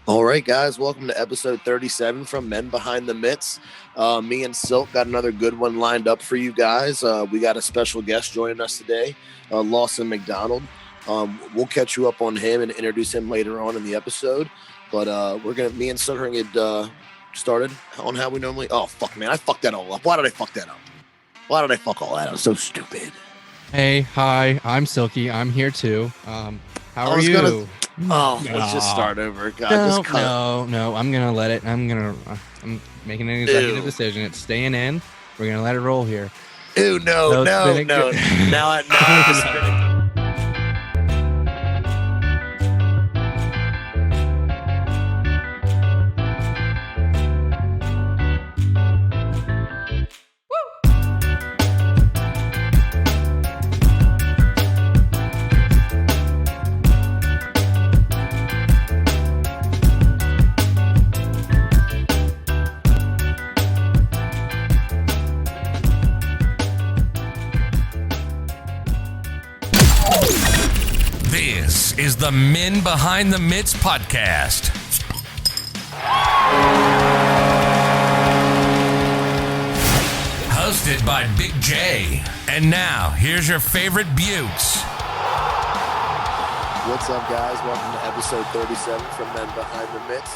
All right, guys, welcome to episode 37 from Men Behind the Mitts. Me and Silk got another good one lined up for you guys. We got a special guest joining us today, Lawson McDonald. We'll catch you up on him and introduce him later on in the episode. But me and Silk are going to get started on how we normally. Oh, fuck, man, I fucked that all up. Why did I fuck that up? Why did I fuck all that up? So stupid. Hey, hi, I'm Silky. I'm here too. How are you? Let's just start over. God, No. I'm gonna let it. I'm making an executive decision. It's staying in. We're gonna let it roll here. Ew, no. Now I'm spinning. This is the Men Behind the Mitts podcast. Hosted by Big J. And now, here's your favorite Bukes. What's up, guys? Welcome to episode 37 from Men Behind the Mitts.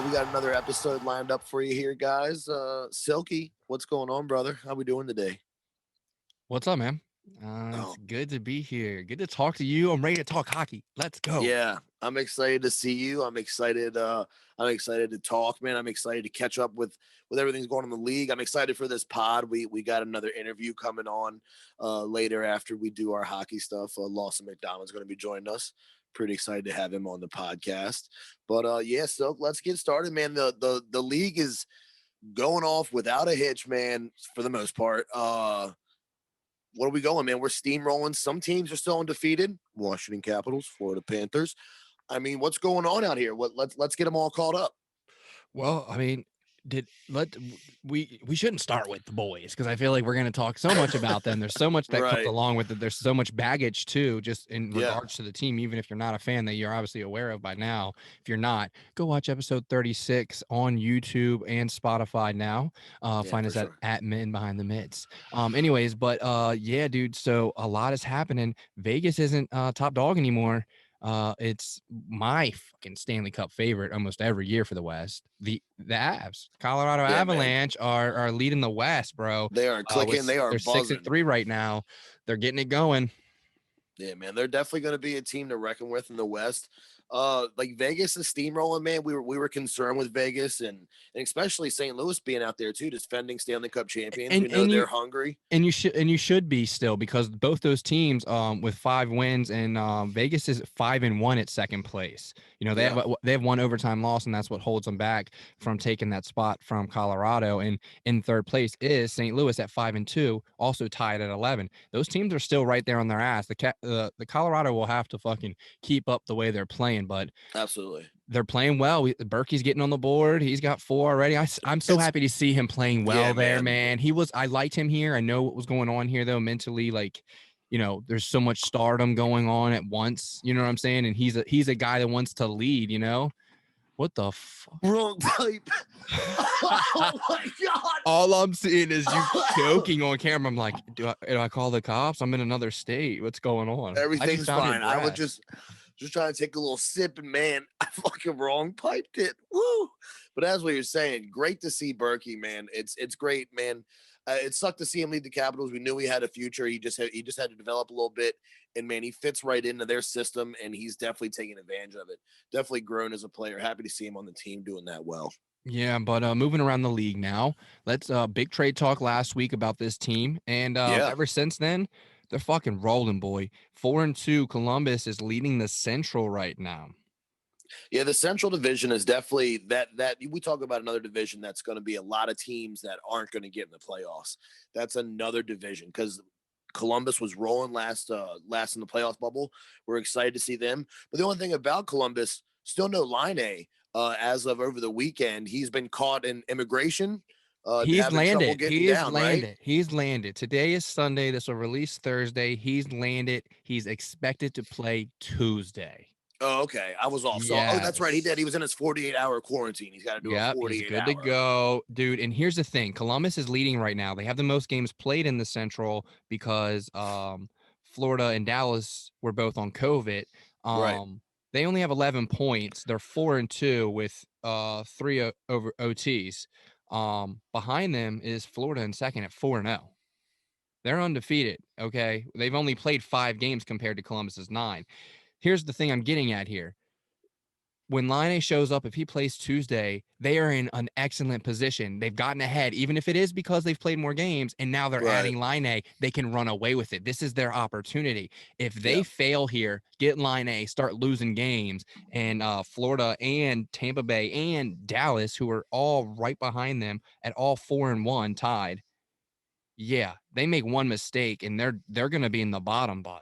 We got another episode lined up for you here, guys. Silky, what's going on, brother? How we doing today? What's up, man? It's good to be here. Good to talk to you. I'm ready to talk hockey. Let's go. Yeah, I'm excited to see you. I'm excited to talk, man. I'm excited to catch up with everything's going on in the league. I'm excited for this pod. We got another interview coming on later after we do our hockey stuff. Lawson McDonald's going to be joining us. Pretty excited to have him on the podcast. But yeah, so let's get started, man. The league is going off without a hitch, man, for the most part. What are we going, man? We're steamrolling. Some teams are still undefeated. Washington Capitals, Florida Panthers. I mean, what's going on out here? Let's get them all caught up. Well, I mean, we shouldn't start with the boys because I feel like we're going to talk so much about them. There's so much that comes along with it. There's so much baggage too, just in regards to the team. Even if you're not a fan, that you're obviously aware of by now. If you're not, go watch episode 36 on YouTube and Spotify now. Find us at Men Behind the Mitts. Anyways, but yeah, dude. So a lot is happening. Vegas isn't top dog anymore. It's my fucking Stanley Cup favorite almost every year for the West. The Avs, Colorado Avalanche are leading the West, bro. They are clicking. They're buzzing. 6-3 right now. They're getting it going. Yeah, man, they're definitely going to be a team to reckon with in the West. Like Vegas is steamrolling, man. We were concerned with Vegas and especially St. Louis being out there too, defending Stanley Cup champions. We know they're hungry. And you should be still, because both those teams with 5 wins, and Vegas is 5-1 at second place. You know, they have one overtime loss, and that's what holds them back from taking that spot from Colorado. And in third place is St. Louis at 5-2, also tied at 11. Those teams are still right there on their ass. The Colorado will have to fucking keep up the way they're playing, but absolutely they're playing well. Berkey's getting on the board. He's got 4 already. I'm so happy to see him playing well there, man. I liked him here. I know what was going on here though mentally, like, you know, there's so much stardom going on at once, you know what I'm saying? And he's a guy that wants to lead, you know? What the fuck? Wrong type. Oh my God. All I'm seeing is you choking on camera. I'm like, do I call the cops? I'm in another state. What's going on? Everything's fine. I was just trying to take a little sip, and man, I fucking wrong piped it. Woo! But as we were saying, great to see Berkey, man. It's great, man. It sucked to see him lead the Capitals. We knew he had a future. He just had to develop a little bit, and man, he fits right into their system, and he's definitely taking advantage of it. Definitely grown as a player. Happy to see him on the team doing that well. Yeah, but moving around the league now, let's big trade talk last week about this team, and ever since then, they're fucking rolling, boy. 4-2. Columbus is leading the Central right now. Yeah, the Central Division is definitely that we talk about another division that's going to be a lot of teams that aren't going to get in the playoffs. That's another division because Columbus was rolling last in the playoff bubble. We're excited to see them. But the only thing about Columbus, still no Line as of over the weekend. He's been caught in immigration. He's landed. He's landed. Today is Sunday. This will release Thursday. He's landed. He's expected to play Tuesday. Oh, okay. I was off. So, that's right. He did. He was in his 48-hour quarantine. He's got to do a Yep, 48-hour. he's good to go, dude. And here's the thing: Columbus is leading right now. They have the most games played in the Central because Florida and Dallas were both on COVID. Right. They only have 11 points. They're 4-2 with 3 over OTs. Behind them is Florida in second at 4-0. They're undefeated. Okay, they've only played 5 games compared to Columbus's 9. Here's the thing I'm getting at here. When Line shows up, if he plays Tuesday, they are in an excellent position. They've gotten ahead, even if it is because they've played more games, and now they're adding Line. They can run away with it. This is their opportunity. If they fail here, get Line, start losing games, and Florida and Tampa Bay and Dallas, who are all right behind them at all 4-1 tied, yeah, they make one mistake, and they're going to be in the bottom, bud.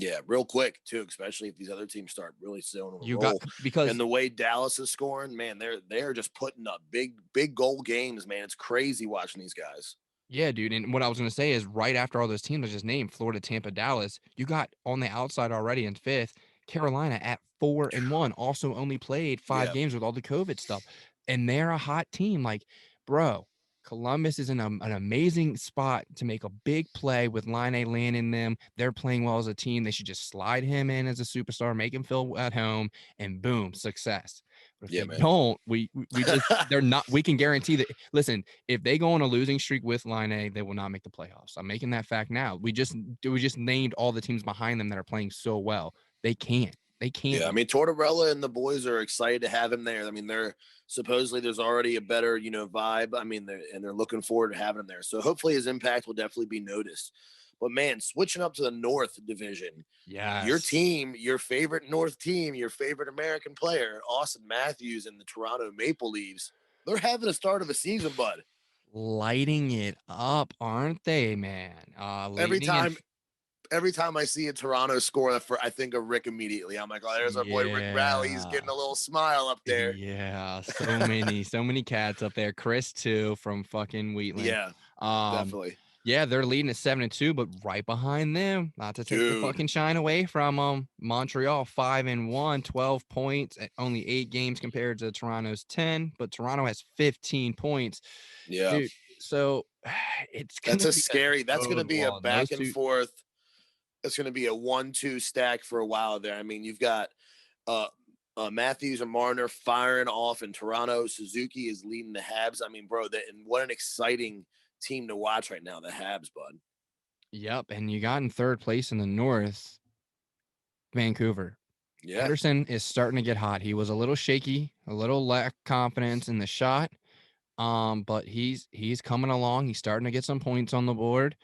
Yeah, real quick too, especially if these other teams start really still on a roll. Got because and the way Dallas is scoring, man, they're just putting up big goal games, man. It's crazy watching these guys. Yeah, dude. And what I was going to say is right after all those teams I just named, Florida, Tampa, Dallas, you got on the outside already in 5th, Carolina at 4-1, also only played 5 games with all the COVID stuff. And they're a hot team. Like, bro, Columbus is in an amazing spot to make a big play with Line landing them. They're playing well as a team. They should just slide him in as a superstar, make him feel at home, and boom, success. But if they don't, we just they're not. We can guarantee that. Listen, if they go on a losing streak with Line, they will not make the playoffs. I'm making that fact now. We just named all the teams behind them that are playing so well. They can't. They can't. Yeah, I mean, Tortorella and the boys are excited to have him there. I mean, they're supposedly there's already a better, vibe. I mean, they're looking forward to having him there. So hopefully his impact will definitely be noticed. But man, switching up to the North Division, your team, your favorite North team, your favorite American player, Austin Matthews and the Toronto Maple Leafs, they're having a start of a season, bud. Lighting it up, aren't they, man? Every time I see a Toronto score, I think of Rick immediately. I'm like, oh, there's our boy Rick Rally. He's getting a little smile up there. Yeah, so many cats up there. Chris too from fucking Wheatland. Yeah, definitely. Yeah, they're leading at 7-2, but right behind them, not to take the fucking shine away from Montreal 5-1, 12 points at only 8 games compared to Toronto's 10, but Toronto has 15 points. Yeah, dude. So that's going to be a back and forth. It's going to be a 1-2 stack for a while there. I mean, you've got Matthews and Marner firing off in Toronto. Suzuki is leading the Habs. I mean, bro, and what an exciting team to watch right now, the Habs, bud. Yep, and you got in 3rd place in the North, Vancouver. Yeah. Pedersen is starting to get hot. He was a little shaky, a little lack confidence in the shot, but he's coming along. He's starting to get some points on the board.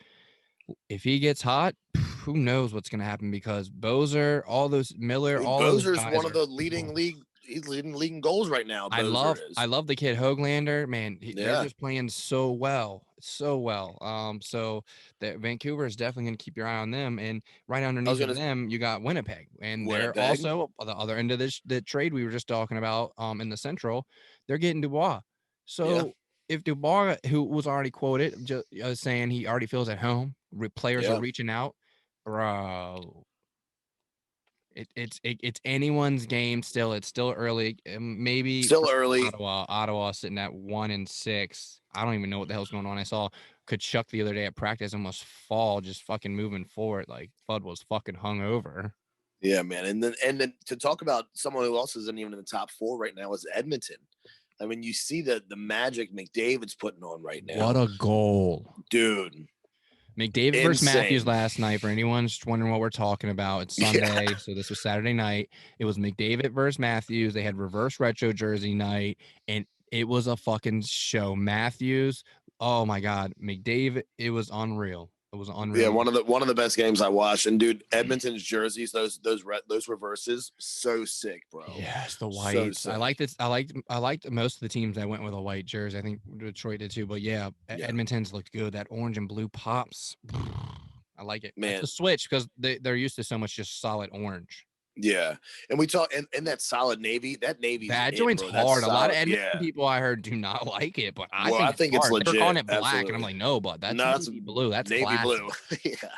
If he gets hot, who knows what's going to happen because Bozer, all those Miller, all Bozer's those guys one of the leading league. He's leading goals right now. I love the kid Höglander, man. They're just playing so well. So that Vancouver is definitely going to keep your eye on them. And right underneath of them, you got Winnipeg, and they're also on the other end of the trade we were just talking about. In the Central, they're getting Dubois. So if Dubois, who was already quoted, just saying he already feels at home, players are reaching out, bro. It's anyone's game still. It's still early. Maybe still early. Ottawa sitting at 1-6. I don't even know what the hell's going on. I saw Kachuk the other day at practice almost fall, just fucking moving forward. Like Bud was fucking hungover. Yeah, man. And then to talk about someone who else isn't even in the top 4 right now is Edmonton. I mean, you see the magic McDavid's putting on right now. What a goal, dude. McDavid versus Matthews last night. For anyone just wondering what we're talking about, it's Sunday, so this was Saturday night. It was McDavid versus Matthews. They had reverse retro jersey night, and it was a fucking show. Matthews, oh my God, McDavid, it was unreal. It was unreal. Yeah, one of the best games I watched. And dude, Edmonton's jerseys, those reverses, so sick, bro. Yes, the whites. So I liked it. I liked most of the teams that went with a white jersey. I think Detroit did too. But yeah, Edmonton's looked good. That orange and blue pops. I like it. Man, it's a switch because they're used to so much just solid orange. Yeah, and we talk and that solid Navy. That Navy's that joint's bro. hard. A lot of solid. Edmonton people I heard do not like it, but I Well, think I it's think it's hard. They were calling legit. it black, Absolutely. and I'm like, no, but that's No, navy blue. That's navy classy. blue. Yeah,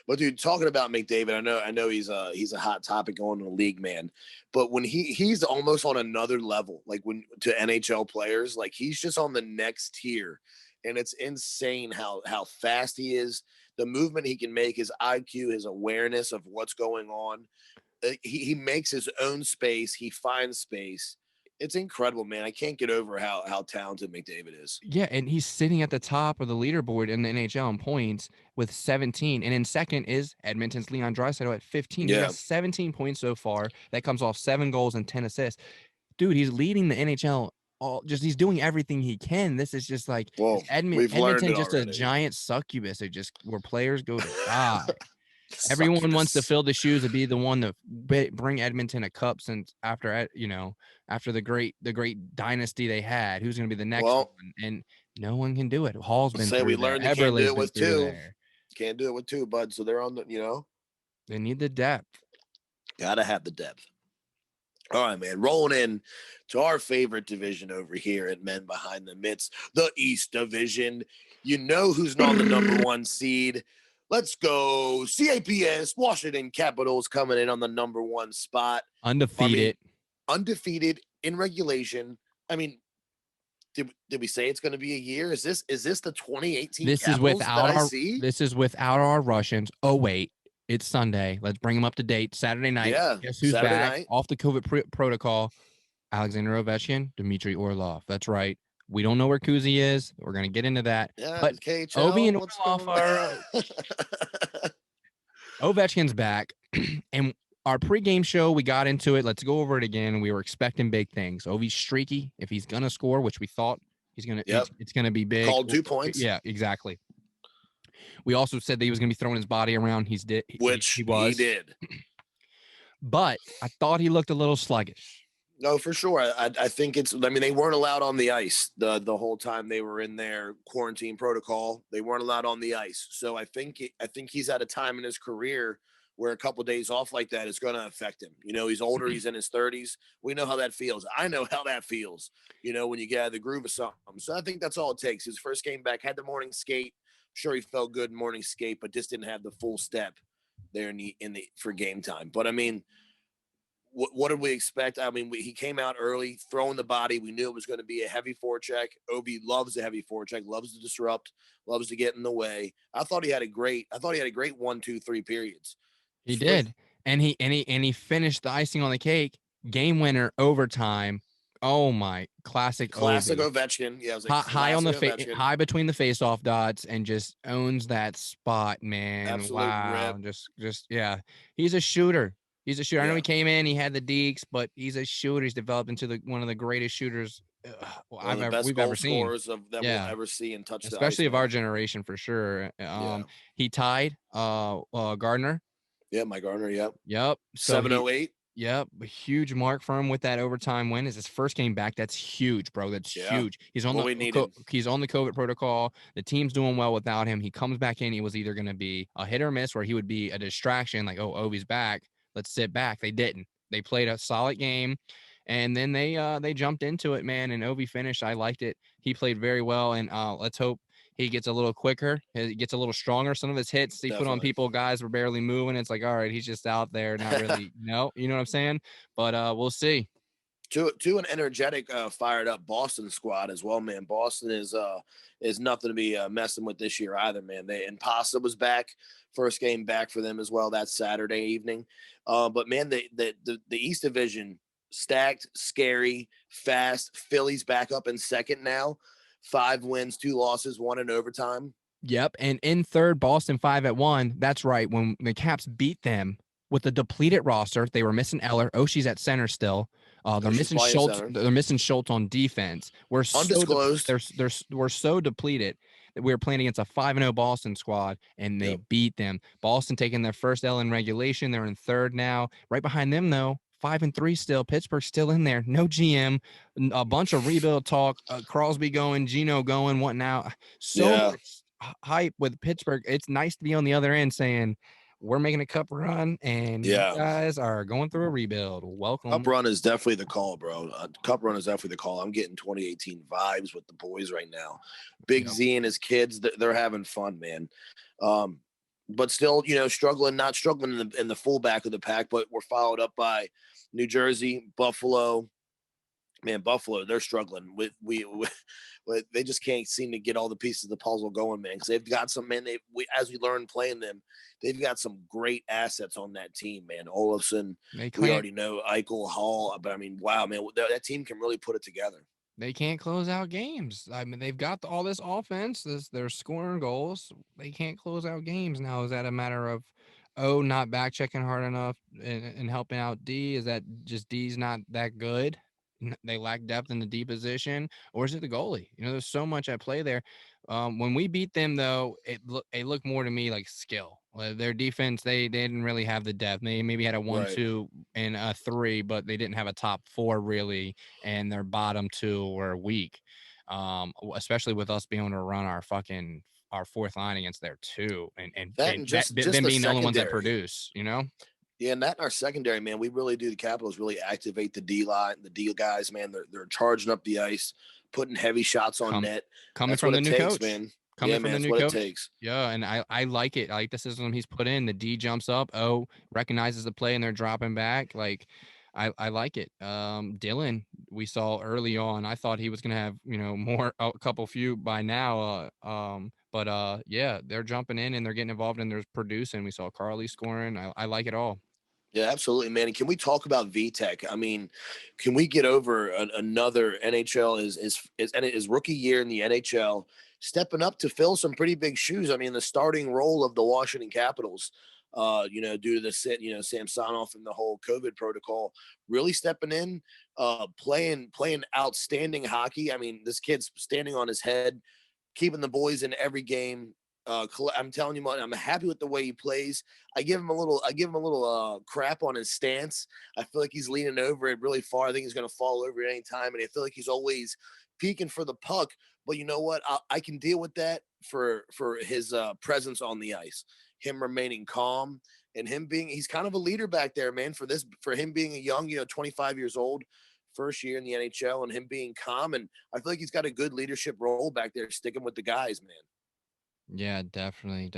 but dude, talking about McDavid, I know he's a hot topic going in the league, man. But when he's almost on another level, like when to NHL players, like he's just on the next tier, and it's insane how fast he is, the movement he can make, his IQ, his awareness of what's going on. He makes his own space. He finds space. It's incredible, man. I can't get over how talented McDavid is. Yeah, and he's sitting at the top of the leaderboard in the NHL in points with 17, and in second is Edmonton's Leon Draisaitl at 15. Yeah. He has 17 points so far. That comes off 7 goals and 10 assists. Dude, he's leading the NHL. He's doing everything he can. This is just like Edmonton, just a giant succubus. It just where players go to die. Everyone wants to fill the shoes to be the one to bring Edmonton a cup since after the great dynasty they had. Who's going to be the next one? And no one can do it. Hall's been through we there. learned they can't do it with two. There. Can't do it with two, bud. So they're on the, They need the depth. Gotta have the depth. All right, man. Rolling in to our favorite division over here at Men Behind the Mitts, the East Division. You know who's on the number 1 seed. Let's go. CAPS, Washington Capitals coming in on the number 1 spot. Undefeated. Undefeated in regulation. I mean, did we say it's going to be a year? Is this the 2018 This Capitals this is without our Russians. Oh, wait. It's Sunday. Let's bring them up to date. Saturday night. Yeah. Guess who's Saturday back? Night. Off the COVID protocol. Alexander Ovechkin, Dmitry Orlov. That's right. We don't know where Kuzi is. We're going to get into that. Yeah, but KHL, Ovi and Orlov are Ovechkin's back. And our pregame show, we got into it. Let's go over it again. We were expecting big things. Ovi's streaky. If he's going to score, which we thought he's going to, it's going to be big. Called 2 points. Yeah, exactly. We also said that he was going to be throwing his body around. He did. He did. But I thought he looked a little sluggish. No, for sure. I think they weren't allowed on the ice the whole time they were in their quarantine protocol. They weren't allowed on the ice. So I think he's at a time in his career where a couple of days off like that is going to affect him. He's older. He's in his 30s. We know how that feels. I know how that feels, when you get out of the groove of something. So I think that's all it takes. His first game back, had the morning skate. Sure, he felt good in morning skate, but just didn't have the full step there for game time. But I mean, what did we expect? I mean, he came out early, throwing the body. We knew it was going to be a heavy forecheck. Obi loves a heavy forecheck, loves to disrupt, loves to get in the way. I thought he had a great 1, 2, 3 periods. He did, and he finished the icing on the cake. Game winner, overtime. Oh my, classic Ovechkin. Yeah, it was like high on the high between the face-off dots, and just owns that spot, man. Absolute wow, rip. just yeah. He's a shooter. He's a shooter. Yeah. I know he came in, he had the deeks, but he's a shooter. He's developed into one of the greatest shooters we've ever seen. We'll ever see and touch, especially of our generation for sure. He tied Gardner. Yeah, my Gardner. Yep. So 708. Yep, a huge mark for him with that overtime win. Is his first game back. That's huge, bro. That's huge. He's on he's on the COVID protocol. The team's doing well without him. He comes back in. He was either going to be a hit or miss, where he would be a distraction, like, oh, Ovi's back. Let's sit back. They didn't. They played a solid game, and then they jumped into it, man. And Ovi finished. I liked it. He played very well, and let's hope he gets a little quicker. He gets a little stronger. Some of his hits he put on people, guys were barely moving. It's like, all right, he's just out there, not really. No, you know what I'm saying? But we'll see. To an energetic, fired up Boston squad as well, man. Boston is nothing to be messing with this year either, man. And Pasta was back, first game back for them as well. That's Saturday evening. But man, the East Division stacked, scary, fast. Philly's back up in second now. 5 wins, 2 losses, 1 in overtime. Yep, and in third, Boston 5-1. That's right. When the Caps beat them with a depleted roster, they were missing Eller. Oshie's at center still. They're missing Schultz. They're missing Schultz on defense. We're undisclosed. We're so depleted that we were playing against a 5-0 Boston squad, and they beat them. Boston taking their first L in regulation. They're in third now. Right behind them, though, 5-3 still. Pittsburgh's still in there. No GM. A bunch of rebuild talk. Crosby going, Gino going, whatnot. So much hype with Pittsburgh. It's nice to be on the other end saying, we're making a cup run, and you guys are going through a rebuild. Welcome. Cup run is definitely the call, bro. Cup run is definitely the call. I'm getting 2018 vibes with the boys right now. Big Z and his kids, they're having fun, man. But still, struggling, not struggling in the full back of the pack, but we're followed up by New Jersey, Buffalo. Man, Buffalo, they're struggling. They just can't seem to get all the pieces of the puzzle going, man. Because they've got some, man. As we learn playing them, they've got some great assets on that team, man. Olafson, we already know Eichel, Hall, but I mean, wow, man, that team can really put it together. They can't close out games. I mean, they've got all this offense. They're scoring goals. They can't close out games now. Is that a matter of, not back checking hard enough and helping out D? Is that just D's not that good? They lack depth in the D position, or is it the goalie? There's so much at play there. When we beat them, though, it looked more to me like skill. Their defense, they didn't really have the depth. They maybe had a 1-2 and a 3, but they didn't have a top 4 really, and their bottom 2 were weak. Especially with us being able to run our fourth line against their 2, and them being the only ones that produce. Yeah, and that in our secondary, man, we really do. The Capitals really activate the D line, the D guys, man. They're charging up the ice, putting heavy shots on net. Coming from the new coach, man. Coming from the new coach. It takes. Yeah, and I like it. I like the system he's put in. The D jumps up, recognizes the play, and they're dropping back. Like, I like it. Dylan, we saw early on. I thought he was gonna have a couple few by now. But they're jumping in and they're getting involved and they're producing. We saw Carly scoring. I like it all. Yeah, absolutely, man. And can we talk about VTech? I mean, can we get over another NHL is rookie year in the NHL, stepping up to fill some pretty big shoes. I mean, the starting role of the Washington Capitals, due to the Samsonov and the whole COVID protocol, really stepping in, playing outstanding hockey. I mean, this kid's standing on his head, keeping the boys in every game. I'm telling you, I'm happy with the way he plays. I give him a little crap on his stance. I feel like he's leaning over it really far. I think he's going to fall over at any time, and I feel like he's always peeking for the puck. But you know what? I can deal with that for his presence on the ice, him remaining calm, and he's kind of a leader back there, man. For him being a young, 25 years old, first year in the NHL, and him being calm, and I feel like he's got a good leadership role back there, sticking with the guys, man. Yeah, definitely.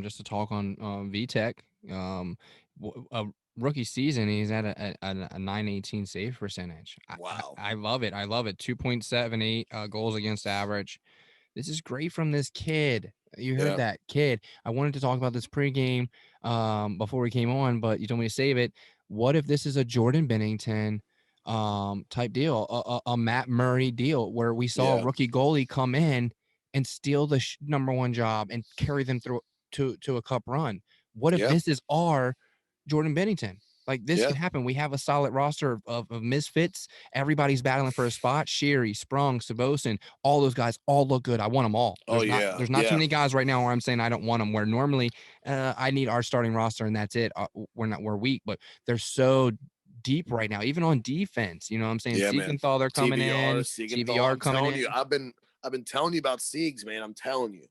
Just to talk on VTech, a rookie season, he's at a 918 save percentage. Wow. I love it. 2.78 goals against average. This is great from this kid. You heard that kid. I wanted to talk about this pregame before we came on, but you told me to save it. What if this is a Jordan Binnington type deal, a Matt Murray deal, where we saw a rookie goalie come in and steal the number 1 job and carry them through to a cup run? What if this is our Jordan Binnington? Like, this can happen. We have a solid roster of misfits. Everybody's battling for a spot. Sherry, Sprung, Sabosin, all those guys all look good. I want them all. There's not too many guys right now where I'm saying I don't want them, where normally I need our starting roster and that's it. We're weak, but they're so deep right now, even on defense. You know what I'm saying? Siegenthal, they're coming in. CVR coming in. I've been telling you about Siegs, man. I'm telling you.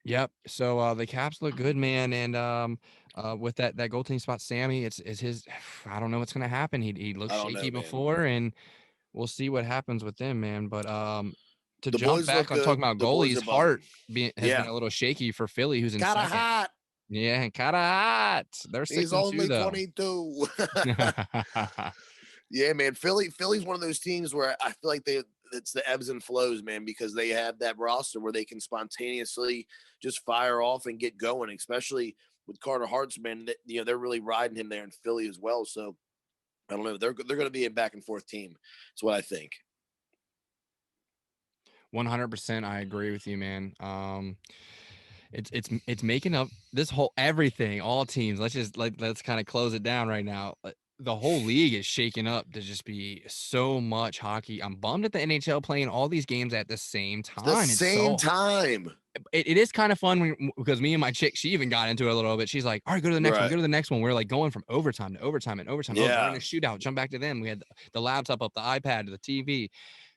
Yep. So the Caps look good, man, and with that goaltending spot, Sammy, it's his. I don't know what's gonna happen. He looked shaky before, and we'll see what happens with them, man. But to jump back on talking about goalies, Hart has been a little shaky for Philly, who's in second. Hot. Yeah, kind of hot. They're 6-2, He's only though. 22. Yeah, man. Philly's one of those teams where I feel like it's the ebbs and flows, man, because they have that roster where they can spontaneously just fire off and get going, especially with Carter Hart's, man. They're really riding him there in Philly as well. So I don't know. They're going to be a back and forth team. That's what I think. 100%. I agree with you, man. It's making up this whole everything, all teams. Let's kind of close it down right now. The whole league is shaking up to just be so much hockey. I'm bummed at the NHL playing all these games at the same time. It is kind of fun because me and my chick, she even got into it a little bit. She's like, all right, go to the next one. Go to the next one. We're like going from overtime to overtime and overtime. Yeah. Oh, we're in a shootout. Jump back to them. We had the laptop up, the iPad, the TV.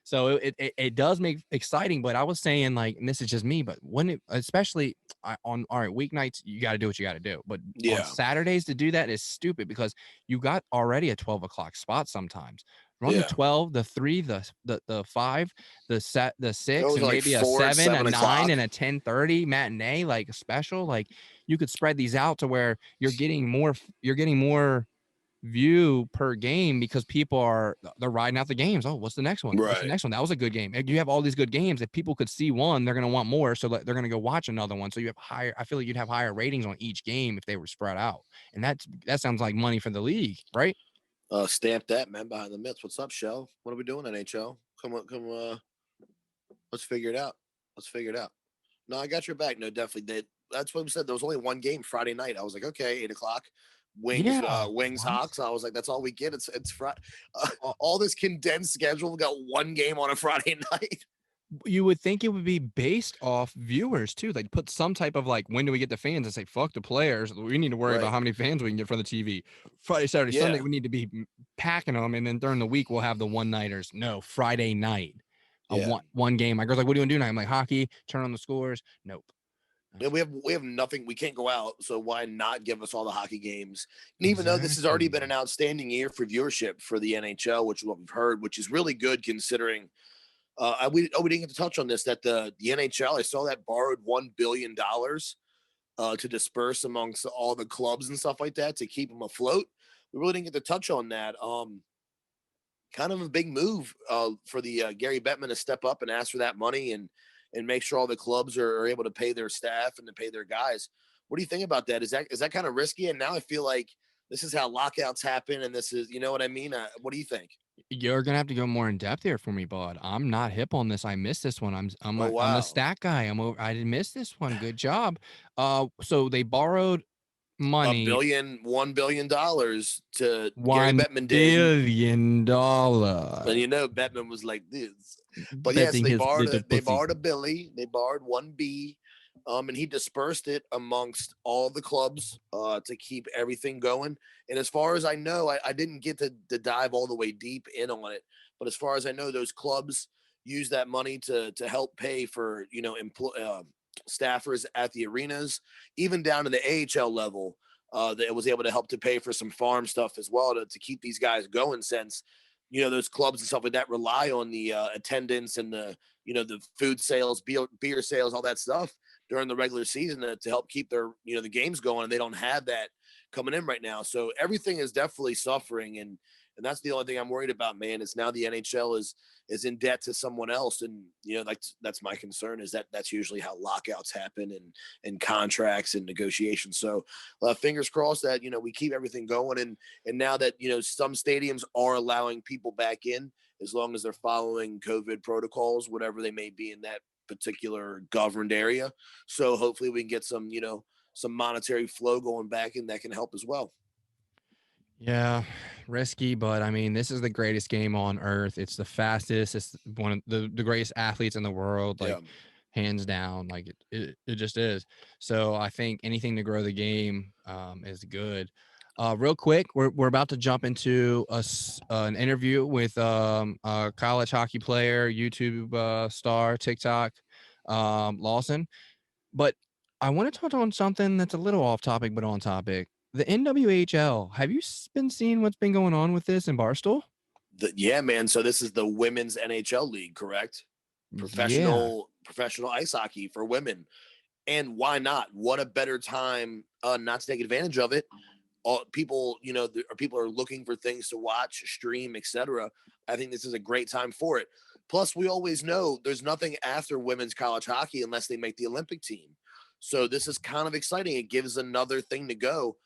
So it does make exciting, but I was saying like, and this is just me, but when it, especially on all right weeknights, you got to do what you got to do, but on Saturdays to do that is stupid because you got already a 12 o'clock spot sometimes. Run the 12, the 3, the 5, the 6, and like maybe a 4 7, a 9, o'clock. and a 10:30 matinee, like a special. Like you could spread these out to where you're getting more view per game because they're riding out the games. Oh, what's the next one? What's the next one? That was a good game. You have all these good games. If people could see one, they're going to want more. So they're going to go watch another one. So you have I feel like you'd have higher ratings on each game if they were spread out. And that sounds like money for the league, right? Stamp that, man. Behind the Myths. What's up, Shell? What are we doing, NHL? Come on. Let's figure it out. No, I got your back. No, definitely. That's what we said. There was only one game Friday night. I was like, okay, 8 o'clock. Wings Hawks. I was like, that's all we get. It's Friday. All this condensed schedule. We got one game on a Friday night. You would think it would be based off viewers too. Like put some type of like, when do we get the fans, and say, fuck the players. We need to worry about how many fans we can get for the TV. Friday, Saturday, Sunday, we need to be packing them. And then during the week, we'll have the one-nighters. No, Friday night, one game. My girl's like, what do you want to do now? I'm like, hockey, turn on the scores. Nope. Yeah, we have nothing. We can't go out, so why not give us all the hockey games? And even though this has already been an outstanding year for viewership for the NHL, which is what we've heard, which is really good considering. We didn't get to touch on this, that the NHL, I saw that borrowed $1 billion to disperse amongst all the clubs and stuff like that to keep them afloat. We really didn't get to touch on that. Kind of a big move for the Gary Bettman to step up and ask for that money and make sure all the clubs are able to pay their staff and to pay their guys. What do you think about that? Is that kind of risky? And now I feel like this is how lockouts happen. And this is, you know what I mean? What do you think? You're going to have to go more in depth here for me, bud. I'm not hip on this. I missed this one. I'm the stat guy. I didn't miss this one. Good job. So they borrowed money. $1 billion to Gary Bettman did. $1 billion. And you know, Bettman was like this. But yes, they borrowed a Billy. They borrowed $1 billion, and he dispersed it amongst all the clubs to keep everything going. And as far as I know, I didn't get to dive all the way deep in on it. But as far as I know, those clubs use that money to help pay for, staffers at the arenas, even down to the AHL level. That was able to help to pay for some farm stuff as well to keep these guys going, since those clubs and stuff like that rely on the attendance and the food sales, beer sales, all that stuff during the regular season to help keep their the games going, and they don't have that coming in right now. So everything is definitely suffering, and that's the only thing I'm worried about, man. Is now the NHL is in debt to someone else, and that's my concern, is that's usually how lockouts happen and contracts and negotiations. So fingers crossed that we keep everything going, and now that some stadiums are allowing people back in, as long as they're following COVID protocols, whatever they may be in that particular governed area. So hopefully we can get some some monetary flow going back, and that can help as well. Yeah, risky, but I mean, this is the greatest game on earth. It's the fastest. It's one of the greatest athletes in the world, like hands down. Like it just is. So I think anything to grow the game is good. Real quick, we're about to jump into an interview with a college hockey player, YouTube star, TikTok, Lawson. But I want to touch on something that's a little off topic, but on topic. The NWHL, have you been seeing what's been going on with this in Barstool? Yeah, man. So this is the women's NHL league, correct? Professional ice hockey for women. And why not? What a better time not to take advantage of it. People are looking for things to watch, stream, etc. I think this is a great time for it. Plus, we always know there's nothing after women's college hockey unless they make the Olympic team. So this is kind of exciting. It gives another thing to go.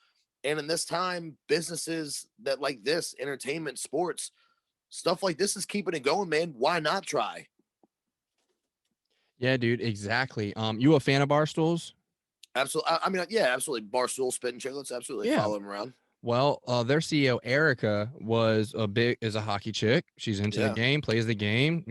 And in this time, businesses that like this, entertainment, sports, stuff like this is keeping it going, man. Why not try? Yeah, dude, exactly. You a fan of Barstools? Absolutely. I mean, yeah, absolutely. Barstool, Spittin' Chicklets, absolutely. Yeah. Follow them around. Well, their CEO Erika is a hockey chick. She's into the game, plays the game.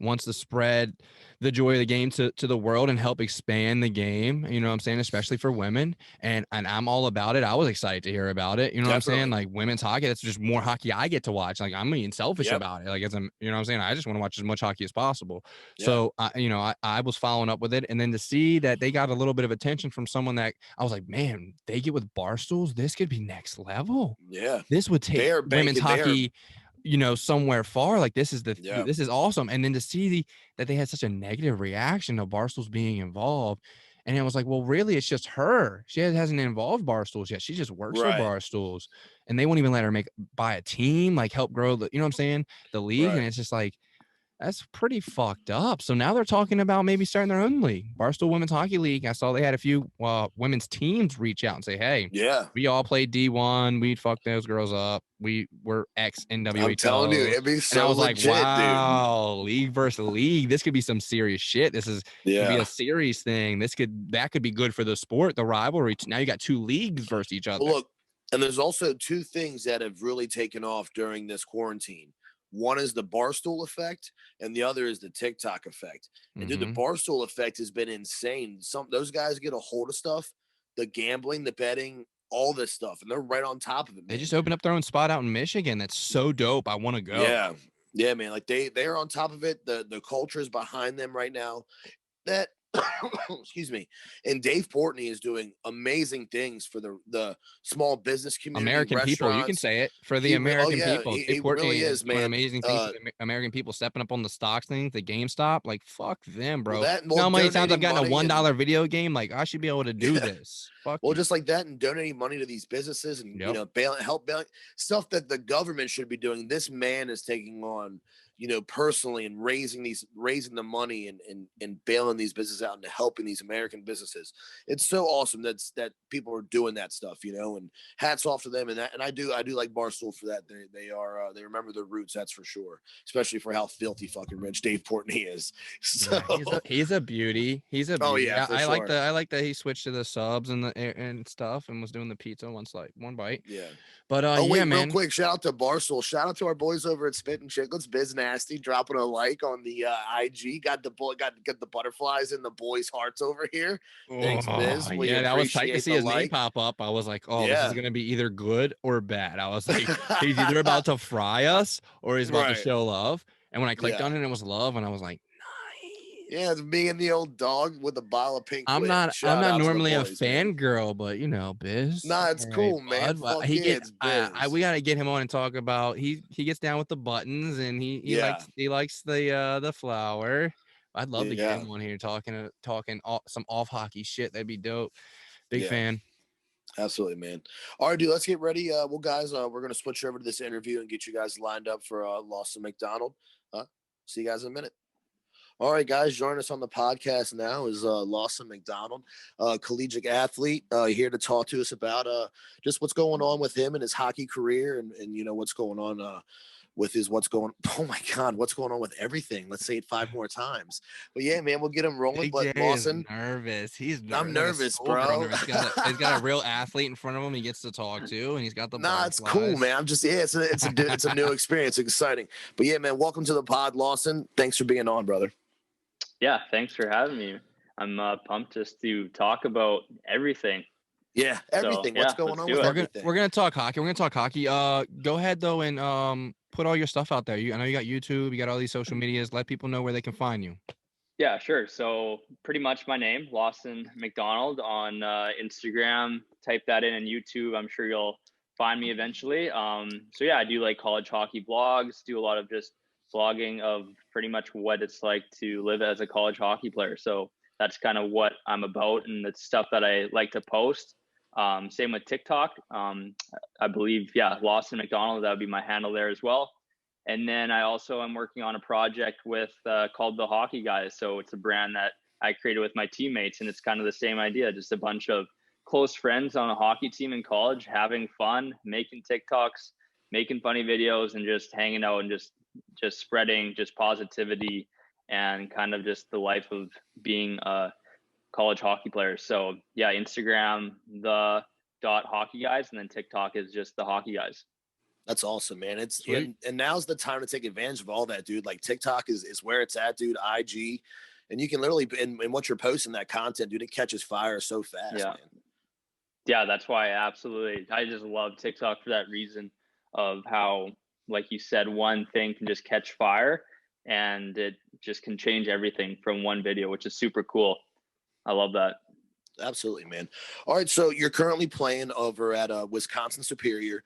Wants to spread the joy of the game to the world and help expand the game, you know what I'm saying, especially for women. And I'm all about it. I was excited to hear about it. You know what I'm saying? Like women's hockey, that's just more hockey I get to watch. Like I'm being selfish about it. Like as I'm, you know what I'm saying? I just want to watch as much hockey as possible. So I was following up with it, and then to see that they got a little bit of attention from someone that I was like, man, they get with Barstools, this could be next level. Yeah. This would take women's hockey, you know, somewhere far. Like this is this is awesome. And then to see that they had such a negative reaction to Barstools being involved. And it was like, well, really, it's just her. She hasn't involved Barstools yet. She just works for Barstools, and they won't even let her buy a team, like help grow the, you know what I'm saying, the league. And it's just like, that's pretty fucked up. So now they're talking about maybe starting their own league, Barstool Women's Hockey League. I saw they had a few women's teams reach out and say, hey, we all played D1. We fucked those girls up. We were ex NWHL. I'm telling you, it'd be so and I was legit, like, wow, dude. League versus league. This could be some serious shit. This is could be a serious thing. That could be good for the sport, the rivalry. Now you got two leagues versus each other. Well, look, and there's also two things that have really taken off during this quarantine. One is the Barstool effect, and the other is the TikTok effect. And dude, the Barstool effect has been insane. Those guys get a hold of stuff, the gambling, the betting, all this stuff, and they're right on top of it, man. They just opened up their own spot out in Michigan. That's so dope. I want to go. Yeah, man. Like they're on top of it. The culture is behind them right now. That excuse me. And Dave Portnoy is doing amazing things for the small business community. American people, you can say it, for the American people. He really is, man. Amazing things for the American people, stepping up on the stocks things, the GameStop. Like, fuck them, bro. Well, you know how many times I've gotten a $1 video game? Like, I should be able to do this. Fuck well, just like that, and donating money to these businesses, and you know, help bailing stuff that the government should be doing. This man is taking on, you know, personally, and raising the money and bailing these businesses out and helping these American businesses. It's so awesome that people are doing that stuff, you know, and hats off to them. And I do like Barstool for that. They remember their roots, that's for sure, especially for how filthy fucking rich Dave Portnoy is. So he's a beauty. He's a beauty. Oh yeah, I like that he switched to the subs and stuff and was doing the pizza one bite. Yeah. But man. Real quick, shout out to Barstool. Shout out to our boys over at Spit and Chicklets, Biz Nasty, dropping a like on the IG. Got the butterflies in the boys' hearts over here. Thanks, Biz. That was tight to see his name pop up. I was like, this is gonna be either good or bad. I was like, he's either about to fry us or he's about to show love. And when I clicked on it, it was love, and I was like, yeah, it's me and the old dog with a bottle of pink. I'm not normally a fangirl, but you know, Biz. Nah, it's cool, man. We gotta get him on and talk about. He gets down with the buttons, and he likes the flower. I'd love to get him on here talking some off hockey shit. That'd be dope. Big fan. Absolutely, man. All right, dude, let's get ready. Well, guys, we're gonna switch over to this interview and get you guys lined up for Lawson McDonald. See you guys in a minute. All right, guys, joining us on the podcast now is Lawson McDonald, collegiate athlete, here to talk to us about just what's going on with him and his hockey career, and you know what's going on with what's going on with everything. Let's say it 5 more times. But yeah, man, we'll get him rolling. But Lawson, nervous. I'm nervous, bro. He's got a real athlete in front of him he gets to talk to, and he's got the it's cool, man. I'm just it's a new experience. It's exciting. But yeah, man, welcome to the pod, Lawson. Thanks for being on, brother. Yeah, thanks for having me. I'm pumped just to talk about everything. Yeah, everything. What's going on with everything? We're gonna talk hockey. Go ahead though and put all your stuff out there. I know you got YouTube, you got all these social medias. Let people know where they can find you. Yeah, sure. So pretty much my name, Lawson McDonald, on Instagram. Type that in YouTube. I'm sure you'll find me eventually. So yeah, I do like college hockey blogs. Do a lot of just blogging of pretty much what it's like to live as a college hockey player. So that's kind of what I'm about, and the stuff that I like to post. Same with TikTok. I believe, Lawson McDonald, that would be my handle there as well. And then I also am working on a project with called The Hockey Guys. So it's a brand that I created with my teammates, and it's kind of the same idea, just a bunch of close friends on a hockey team in college, having fun, making TikToks, making funny videos, and just hanging out and just spreading just positivity and kind of just the life of being a college hockey player. So yeah, Instagram, the .hockey guys, and then TikTok is just The Hockey Guys. That's awesome, man. And now's the time to take advantage of all that, dude. Like TikTok is where it's at, dude. IG, and you can literally, and what you're posting, that content, dude, it catches fire so fast, Yeah. man. Yeah, that's why I just love TikTok for that reason of how, like you said, one thing can just catch fire and it just can change everything from one video, which is super cool. I love that. Absolutely, man. All right, so you're currently playing over at Wisconsin Superior.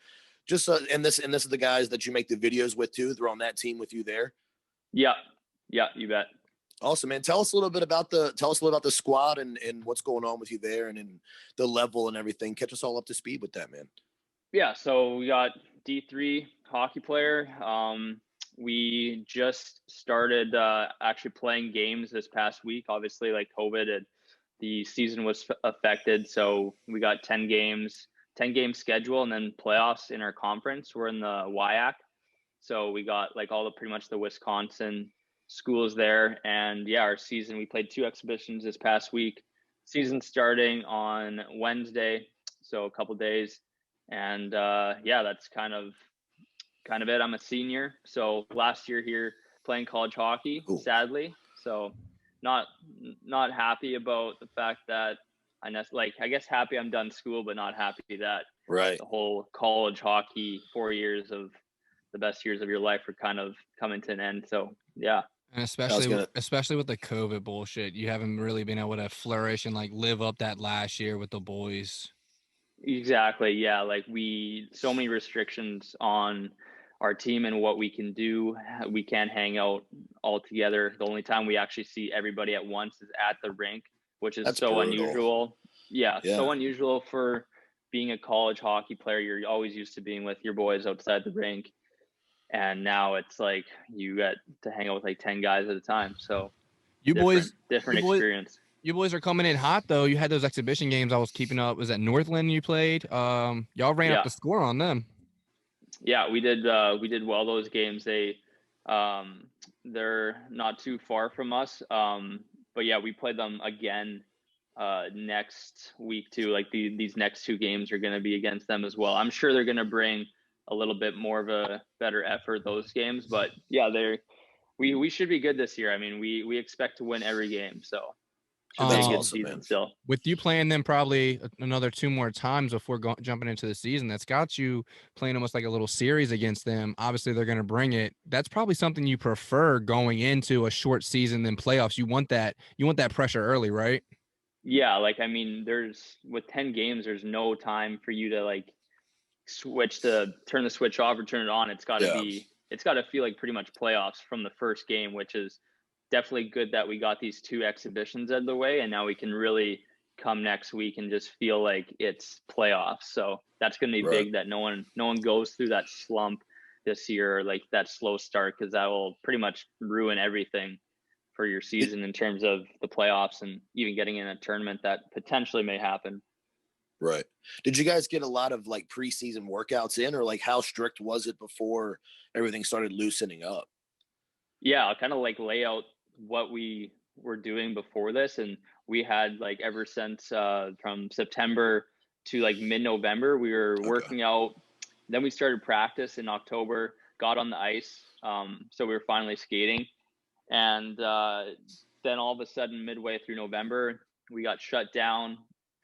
Just and this is the guys that you make the videos with too. They're on that team with you there. Yeah, you bet. Awesome, man. Tell us a little bit about the squad and what's going on with you there and the level and everything. Catch us all up to speed with that, man. Yeah, so we got D3 hockey player. We just started actually playing games this past week. Obviously, like COVID, and the season was affected. So we got 10 game schedule, and then playoffs in our conference. We're in the WIAC. So we got like pretty much the Wisconsin schools there. And yeah, our season, we played 2 exhibitions this past week. Season starting on Wednesday, so a couple days. And yeah, that's kind of it. I'm a senior, so last year here playing college hockey, sadly. So not happy about the fact that I guess happy I'm done school, but not happy that the whole college hockey 4 years of the best years of your life are kind of coming to an end. So yeah. And especially with the COVID bullshit, you haven't really been able to flourish and like live up that last year with the boys. Exactly. Yeah. Like so many restrictions on our team and what we can do. We can't hang out all together. The only time we actually see everybody at once is at the rink, which is That's so brutal. Unusual. Yeah. So unusual for being a college hockey player. You're always used to being with your boys outside the rink. And now it's like you got to hang out with like 10 guys at a time. So different experience. You boys are coming in hot though. You had those exhibition games I was keeping up. Was that Northland you played? Y'all ran up the score on them. Yeah, we did well those games. They're not too far from us. But yeah, we played them again next week too. Like these next 2 games are going to be against them as well. I'm sure they're going to bring a little bit more of a better effort those games, but yeah, we should be good this year. I mean, we expect to win every game, so should be a good season still. With you playing them probably another 2 more times before jumping into the season, that's got you playing almost like a little series against them. Obviously, they're going to bring it. That's probably something you prefer going into a short season than playoffs. You want that pressure early, right? Yeah, like I mean, with 10 games, there's no time for you to like turn the switch off or turn it on. It's got to feel like pretty much playoffs from the first game, which is definitely good that we got these 2 exhibitions out of the way, and now we can really come next week and just feel like it's playoffs. So that's going to be big, that no one goes through that slump this year, or like that slow start, because that will pretty much ruin everything for your season in terms of the playoffs and even getting in a tournament that potentially may happen. Right. Did you guys get a lot of like preseason workouts in, or like how strict was it before everything started loosening up? Yeah, I'll kind of like lay out what we were doing before this. And we had like ever since from September to like mid-November, we were working out. Then we started practice in October, got on the ice. So we were finally skating. And then all of a sudden, midway through November, we got shut down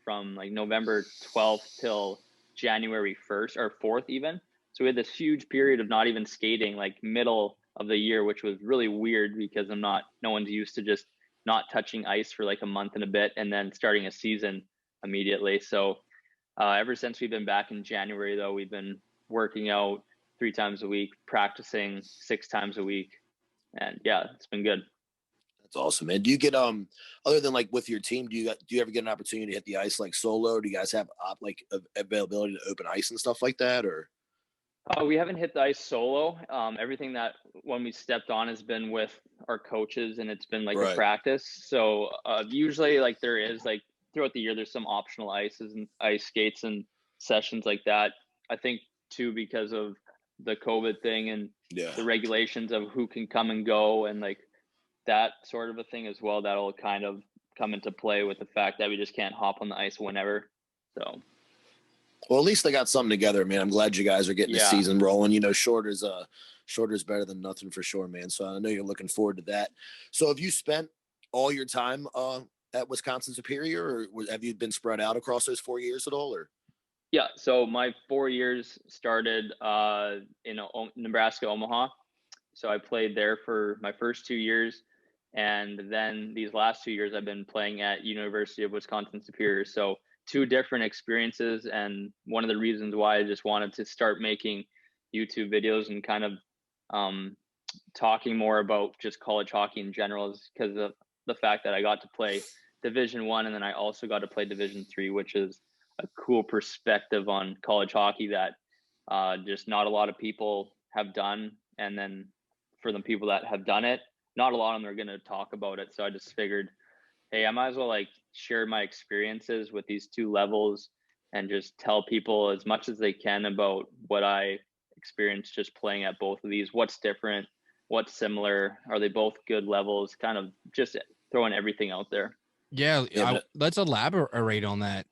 from like November 12th till January 1st or 4th even. So we had this huge period of not even skating, like middle of the year, which was really weird because no one's used to just not touching ice for like a month and a bit and then starting a season immediately. So ever since we've been back in January though, we've been working out 3 times a week, practicing 6 times a week. And yeah, it's been good. That's awesome, man. Do you get other than like with your team, do you ever get an opportunity to hit the ice like solo? Do you guys have like availability to open ice and stuff like that, or? We haven't hit the ice solo. Everything that when we stepped on has been with our coaches, and it's been like a practice. So usually like there is like throughout the year, there's some optional ices and ice skates and sessions like that. I think too, because of the COVID thing and the regulations of who can come and go and like that sort of a thing as well, that'll kind of come into play with the fact that we just can't hop on the ice whenever. So. Well, at least they got something together, man. I'm glad you guys are getting the season rolling. You know, shorter is better than nothing for sure, man. So I know you're looking forward to that. So have you spent all your time at Wisconsin Superior, or have you been spread out across those 4 years at all? Or Yeah, so my 4 years started in Nebraska, Omaha. So I played there for my first 2 years, and then these last 2 years I've been playing at University of Wisconsin Superior. So 2 different experiences, and one of the reasons why I just wanted to start making YouTube videos and kind of talking more about just college hockey in general is because of the fact that I got to play Division I, and then I also got to play Division III, which is a cool perspective on college hockey that just not a lot of people have done. And then for the people that have done it, not a lot of them are going to talk about it. So I just figured, hey, I might as well like share my experiences with these 2 levels and just tell people as much as they can about what I experienced just playing at both of these. What's different? What's similar? Are they both good levels? Kind of just throwing everything out there. Yeah, let's elaborate on that.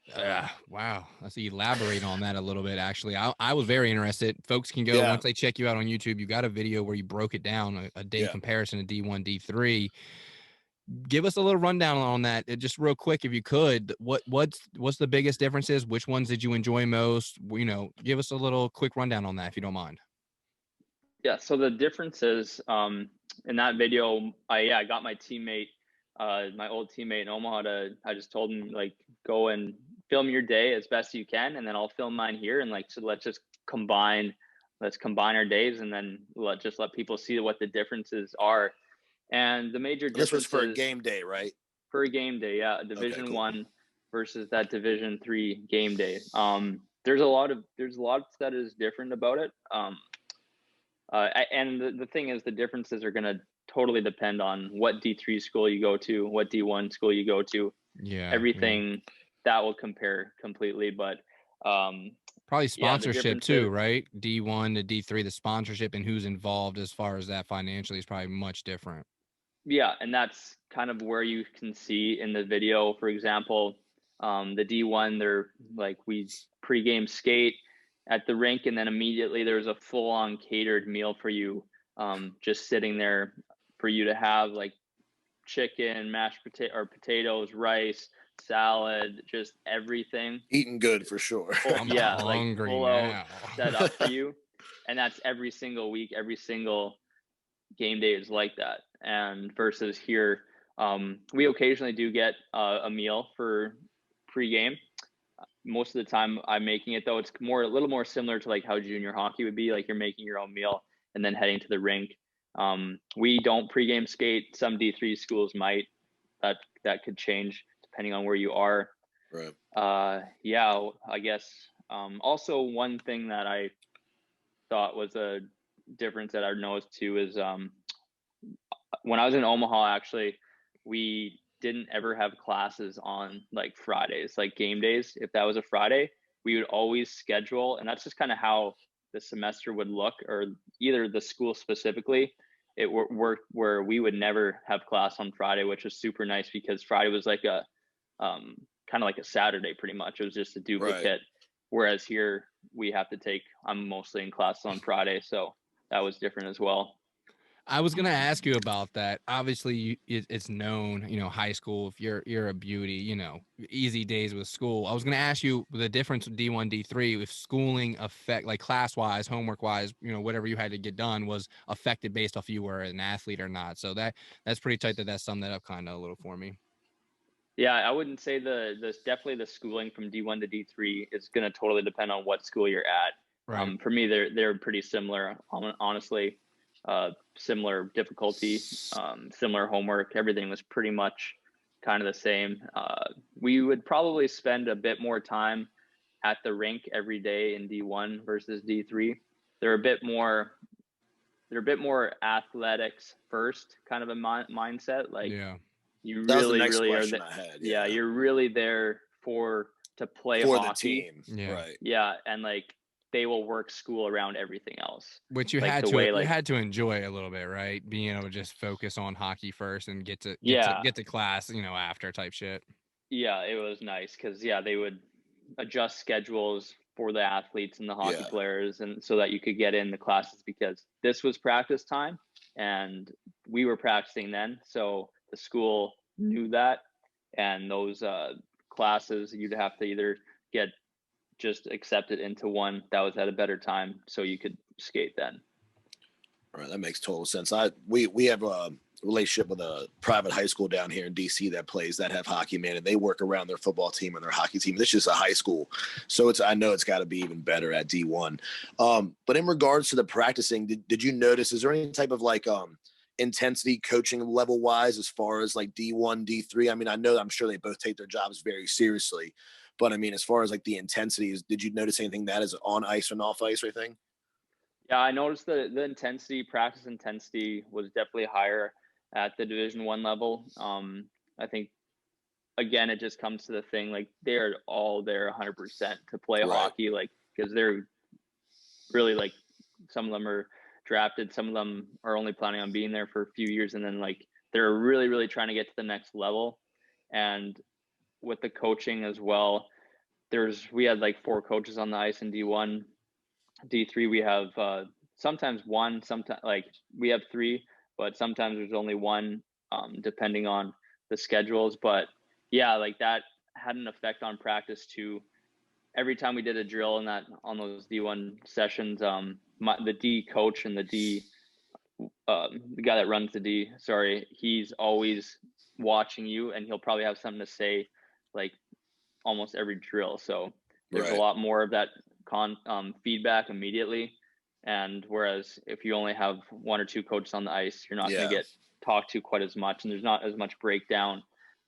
Wow, let's elaborate on that a little bit. Actually, I was very interested. Folks can go once they check you out on YouTube. You got a video where you broke it down, a day comparison of D1, D3. Give us a little rundown on that, just real quick, if you could. What's the biggest differences? Which ones did you enjoy most? You know, give us a little quick rundown on that, if you don't mind. Yeah. So the differences in that video, I got my teammate. My old teammate in Omaha I just told him like, go and film your day as best you can, and then I'll film mine here. And like, so let's combine our days, and then let people see what the differences are. And the major difference. This was for a game day, right? For a game day, yeah. Division I versus that Division III game day. There's a lot that is different about it. And the thing is, the differences are going to totally depend on what D3 school you go to, what D1 school you go to. Yeah. Everything that will compare completely, but probably sponsorship too, right? D1 to D3, the sponsorship and who's involved as far as that financially is probably much different. Yeah, and that's kind of where you can see in the video, for example, the D1, they're like, we pregame skate at the rink, and then immediately there's a full-on catered meal for you, just sitting there for you to have, like chicken, mashed potatoes, rice, salad, just everything. Eating good for sure. I'm hungry now. Set up for you, and that's every single week, every single game day is like that. And versus here, we occasionally do get a meal for pregame. Most of the time I'm making it, though. It's a little more similar to like how junior hockey would be, like you're making your own meal and then heading to the rink. We don't pregame skate. Some D3 schools might. That could change depending on where you are. Right. Yeah, I guess. Also, one thing that I thought was a difference that I noticed too is when I was in Omaha, actually, we didn't ever have classes on like Fridays, like game days. If that was a Friday, we would always schedule, and that's just kind of how the semester would look, or either the school specifically, it worked where we would never have class on Friday, which was super nice because Friday was like a kind of like a Saturday pretty much. It was just a duplicate. Right. Whereas here I'm mostly in class on Friday. So that was different as well. I was going to ask you about that. Obviously it's known, high school, if you're a beauty, easy days with school. I was going to ask you the difference with D1, D3, if schooling affect, like class wise, homework wise, whatever you had to get done was affected based off you were an athlete or not. So that's pretty tight that summed that up kind of a little for me. Yeah, I wouldn't say definitely the schooling from D1 to D3 is going to totally depend on what school you're at. Right. For me, they're pretty similar, honestly. Similar difficulty, similar homework. Everything was pretty much kind of the same. We would probably spend a bit more time at the rink every day in D1 versus D3. They're a bit more athletics first kind of a mindset. Like, yeah. You really are there. You're really there to play for hockey. The team. Yeah. Right. Yeah, and like they will work school around everything else. Which you had to enjoy a little bit, right? Being able to just focus on hockey first and get to class, after type shit. Yeah, it was nice because they would adjust schedules for the athletes and the hockey players, and so that you could get in the classes because this was practice time and we were practicing then. So the school knew that. And those classes, you'd have to either get just accepted into one that was at a better time so you could skate then. All right, that makes total sense. We have a relationship with a private high school down here in DC that have hockey, man, and they work around their football team and their hockey team. This is a high school, so I know it's got to be even better at D1. But in regards to the practicing, did you notice, is there any type of like intensity coaching level wise as far as like D1, D3? I mean, I'm sure they both take their jobs very seriously, but I mean, as far as like the intensities, did you notice anything that is on ice and off ice or anything? Yeah, I noticed the intensity, practice intensity was definitely higher at the Division I level. I think, again, it just comes to the thing, like they're all there 100% to play hockey, like, because they're really, like, some of them are drafted, some of them are only planning on being there for a few years, and then like they're really, really trying to get to the next level. And with the coaching as well, we had like 4 coaches on the ice in D1. D3 we have sometimes one, sometimes like we have 3, but sometimes there's only one, depending on the schedules. But yeah, like that had an effect on practice too. Every time we did a drill on those D1 sessions, the D coach and the guy that runs the D, he's always watching you, and he'll probably have something to say like almost every drill. So there's a lot more of that feedback immediately. And whereas if you only have 1 or 2 coaches on the ice, you're not going to get talked to quite as much, and there's not as much breakdown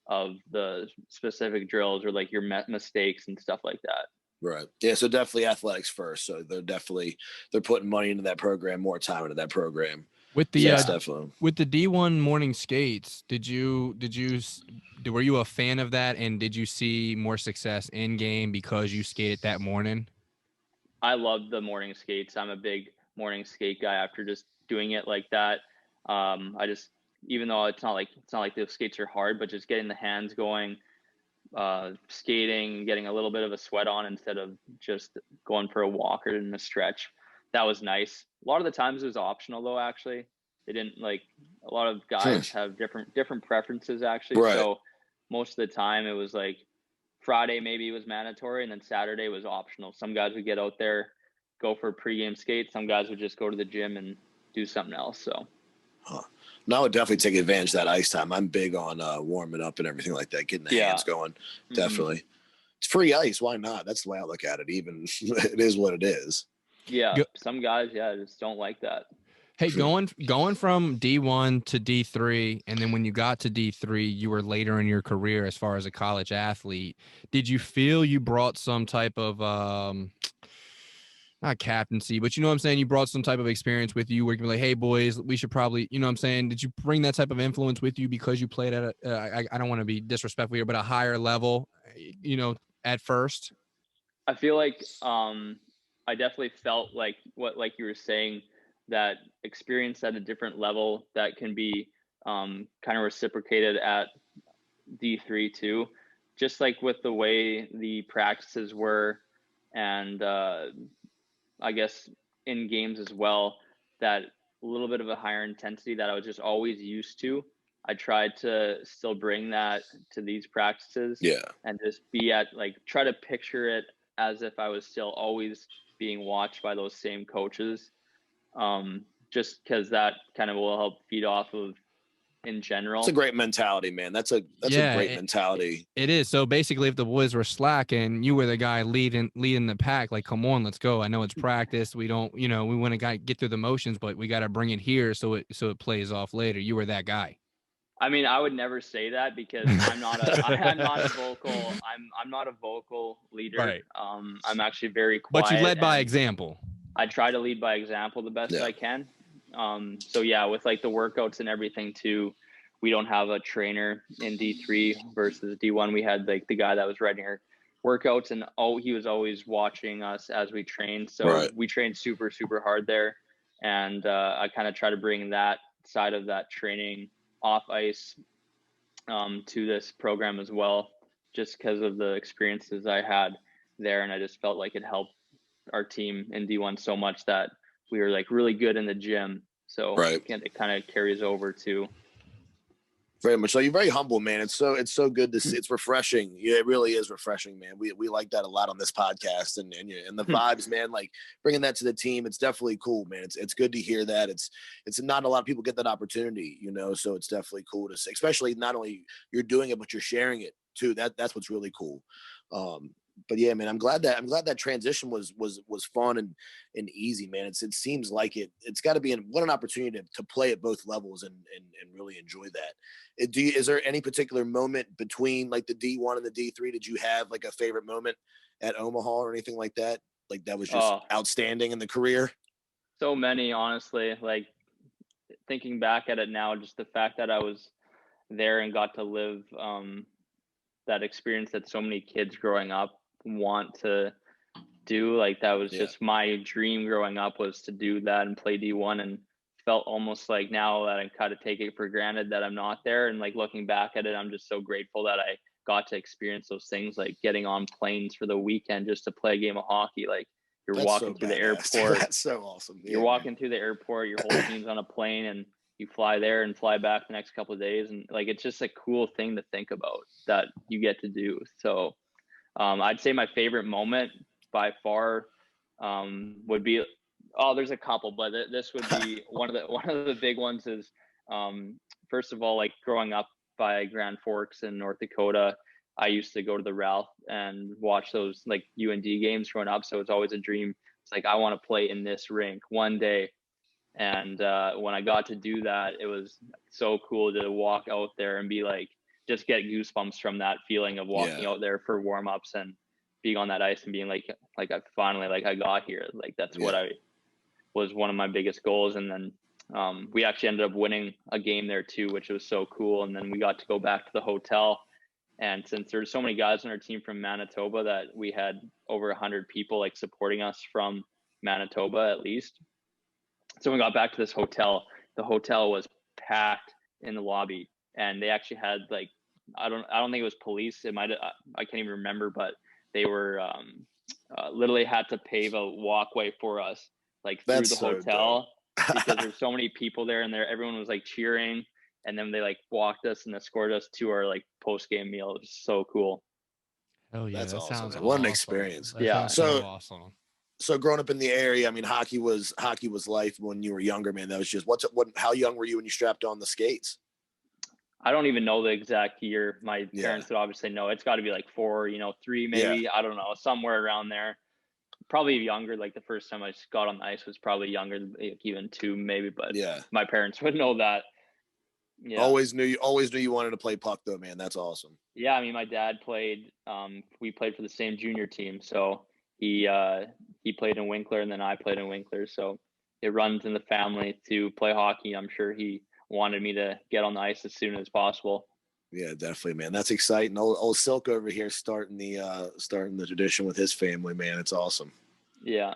of the specific drills or like your mistakes and stuff like that. Right. Yeah. So definitely athletics first. So they're putting money into that program, more time into that program. With the definitely. With the D1 morning skates, were you a fan of that, and did you see more success in game because you skated that morning? I love the morning skates. I'm a big morning skate guy after just doing it like that. Even though it's not like the skates are hard, but just getting the hands going, skating, getting a little bit of a sweat on instead of just going for a walk or in a stretch. That was nice. A lot of the times it was optional though, actually. They didn't like, a lot of guys have different preferences actually. Right. So most of the time it was like Friday maybe it was mandatory, and then Saturday was optional. Some guys would get out there, go for a pregame skate. Some guys would just go to the gym and do something else. So No, I would definitely take advantage of that ice time. I'm big on warming up and everything like that, getting the hands going. Definitely. Mm-hmm. It's free ice. Why not? That's the way I look at it. Even it is what it is. Yeah. Some guys, just don't like that. Hey, going from D1 to D3, and then when you got to D3, you were later in your career as far as a college athlete. Did you feel you brought some type of not captaincy, but you know what I'm saying? You brought some type of experience with you where you can be like, hey, boys, we should probably, you know what I'm saying? Did you bring that type of influence with you because you played at I don't want to be disrespectful here, but a higher level, at first? I feel like I definitely felt like like you were saying, that experience at a different level that can be kind of reciprocated at D3 too, just like with the way the practices were, and I guess in games as well, that a little bit of a higher intensity that I was just always used to. I tried to still bring that to these practices, and just be try to picture it as if I was still always being watched by those same coaches. Just because that kind of will help feed off of in general. It's a great mentality, man. That's a great mentality. It is. So basically, if the boys were slack and you were the guy leading the pack, like, come on, let's go. I know it's practice. We don't, we want to get through the motions, but we got to bring it here so it plays off later. You were that guy. I mean, I would never say that because I'm not a vocal. I'm not a vocal leader. Right. I'm actually very quiet. But you led by example. I try to lead by example the best I can. So yeah, with like the workouts and everything too, we don't have a trainer in D3 versus D1. We had like the guy that was writing our workouts, and he was always watching us as we trained. So we trained super, super hard there. And I kind of try to bring that side of that training off ice to this program as well, just because of the experiences I had there. And I just felt like it helped our team in D1 so much that we were like really good in the gym. So it kind of carries over to. Very much so. You're very humble, man. It's so good to see. It's refreshing. Yeah, it really is refreshing, man. We like that a lot on this podcast, and the vibes, man. Like bringing that to the team, it's definitely cool, man. It's good to hear that. It's not a lot of people get that opportunity, so it's definitely cool to see. Especially not only you're doing it, but you're sharing it too. That's what's really cool. But yeah, man, I'm glad that transition was fun and easy, man. It seems like it's got to be what an opportunity to play at both levels and really enjoy that. Is there any particular moment between like the D1 and the D3? Did you have like a favorite moment at Omaha or anything like that? Like that was just outstanding in the career? So many, honestly. Like thinking back at it now, just the fact that I was there and got to live that experience that so many kids growing up want to do. Like that was just my dream growing up, was to do that and play D1, and felt almost like now that I kind of take it for granted that I'm not there. And like looking back at it, I'm just so grateful that I got to experience those things, like getting on planes for the weekend just to play a game of hockey. Like you're walking through the airport. That's so awesome. You're walking through the airport, your whole team's on a plane, and you fly there and fly back the next couple of days. And like, it's just a cool thing to think about that you get to do. So I'd say my favorite moment by far would be, there's a couple, but this would be one of the big ones is, first of all, like growing up by Grand Forks in North Dakota, I used to go to the Ralph and watch those like UND games growing up. So it's always a dream. It's like, I want to play in this rink one day. And when I got to do that, it was so cool to walk out there and be like, just get goosebumps from that feeling of walking out there for warm-ups and being on that ice and being like I finally, like I got here. Like that's what I was one of my biggest goals. And then we actually ended up winning a game there too, which was so cool. And then we got to go back to the hotel. And since there's so many guys on our team from Manitoba, that we had over 100 people like supporting us from Manitoba at least. So when we got back to this hotel, the hotel was packed in the lobby, and they actually had like, I don't think it was police. It might, I can't even remember, but they were literally had to pave a walkway for us like through the hotel because there's so many people there, and everyone was like cheering. And then they like walked us and escorted us to our like post game meal. It was so cool. Oh yeah, that's that awesome. Sounds what awesome. An experience. That so awesome. So growing up in the area, I mean, hockey was life when you were younger, man. That was just how young were you when you strapped on the skates? I don't even know the exact year. My parents would obviously know. It's got to be like 4, 3 maybe. I don't know, somewhere around there. Probably younger. Like the first time I got on the ice was probably younger, even 2 maybe. But my parents would know that. Yeah. Always knew you wanted to play puck though, man. That's awesome. Yeah, I mean, my dad played. We played for the same junior team, so he played in Winkler, and then I played in Winkler. So it runs in the family to play hockey. I'm sure he wanted me to get on the ice as soon as possible. Yeah, definitely, man. That's exciting. Old Silk over here starting the tradition with his family, man. It's awesome. Yeah.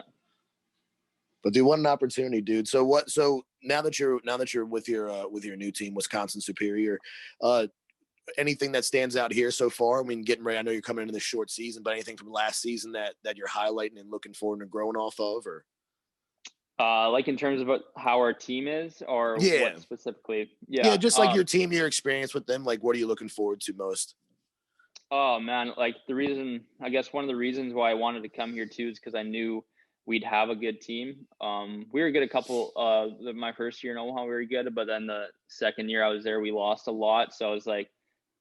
But dude, what an opportunity, dude. So now that you're with your new team, Wisconsin Superior, anything that stands out here so far? I mean, getting ready, I know you're coming into this short season, but anything from last season that you're highlighting and looking forward to growing off of, or like in terms of how our team is, or what specifically? Yeah, just like your team, your experience with them. Like, what are you looking forward to most? Oh man, like I guess one of the reasons why I wanted to come here too is because I knew we'd have a good team. We were good a couple my first year in Omaha, we were good, but then the second year I was there, we lost a lot. So I was like,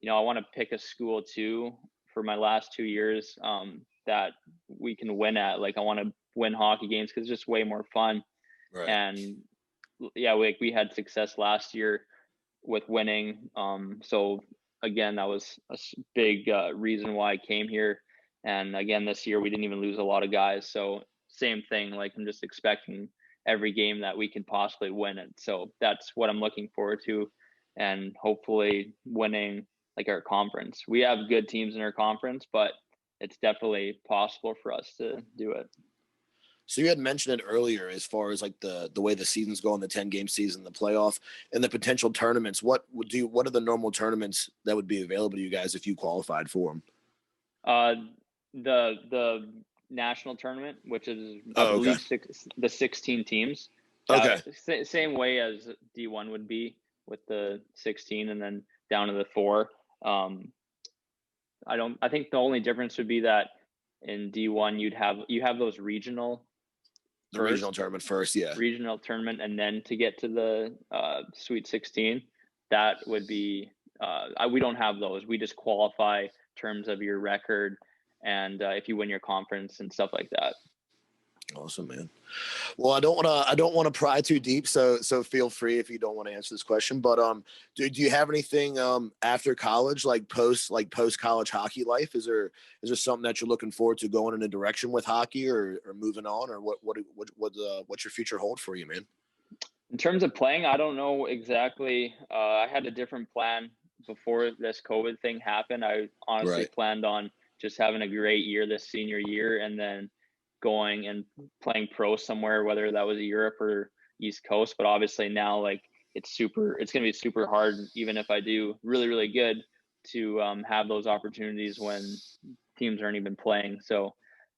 I want to pick a school too for my last 2 years that we can win at. Like I want to win hockey games because it's just way more fun. Right. And we had success last year with winning. So again, that was a big reason why I came here. And again, this year we didn't even lose a lot of guys. So same thing, like I'm just expecting every game that we can possibly win it. So that's what I'm looking forward to, and hopefully winning like our conference. We have good teams in our conference, but it's definitely possible for us to do it. So you had mentioned it earlier as far as like the way the season's going, the 10-game season, the playoff, and the potential tournaments. What are the normal tournaments that would be available to you guys if you qualified for them? The national tournament, which is I believe the 16 teams. Same way as D1 would be with the 16, and then down to the 4. I think the only difference would be that in D1 you have those regional tournament first, yeah. Regional tournament, and then to get to the Sweet 16, that would be we don't have those. We just qualify in terms of your record and if you win your conference and stuff like that. Awesome, man. Well, I don't want to pry too deep, so feel free if you don't want to answer this question. But do you have anything after college, like post college hockey life? Is there something that you're looking forward to going in a direction with hockey, or moving on, or what's your future hold for you, man? In terms of playing, I don't know exactly. I had a different plan before this COVID thing happened. I honestly planned on just having a great year this senior year, and then going and playing pro somewhere, whether that was Europe or East Coast. But obviously now, like, it's going to be super hard, even if I do really, really good, to have those opportunities when teams aren't even playing. So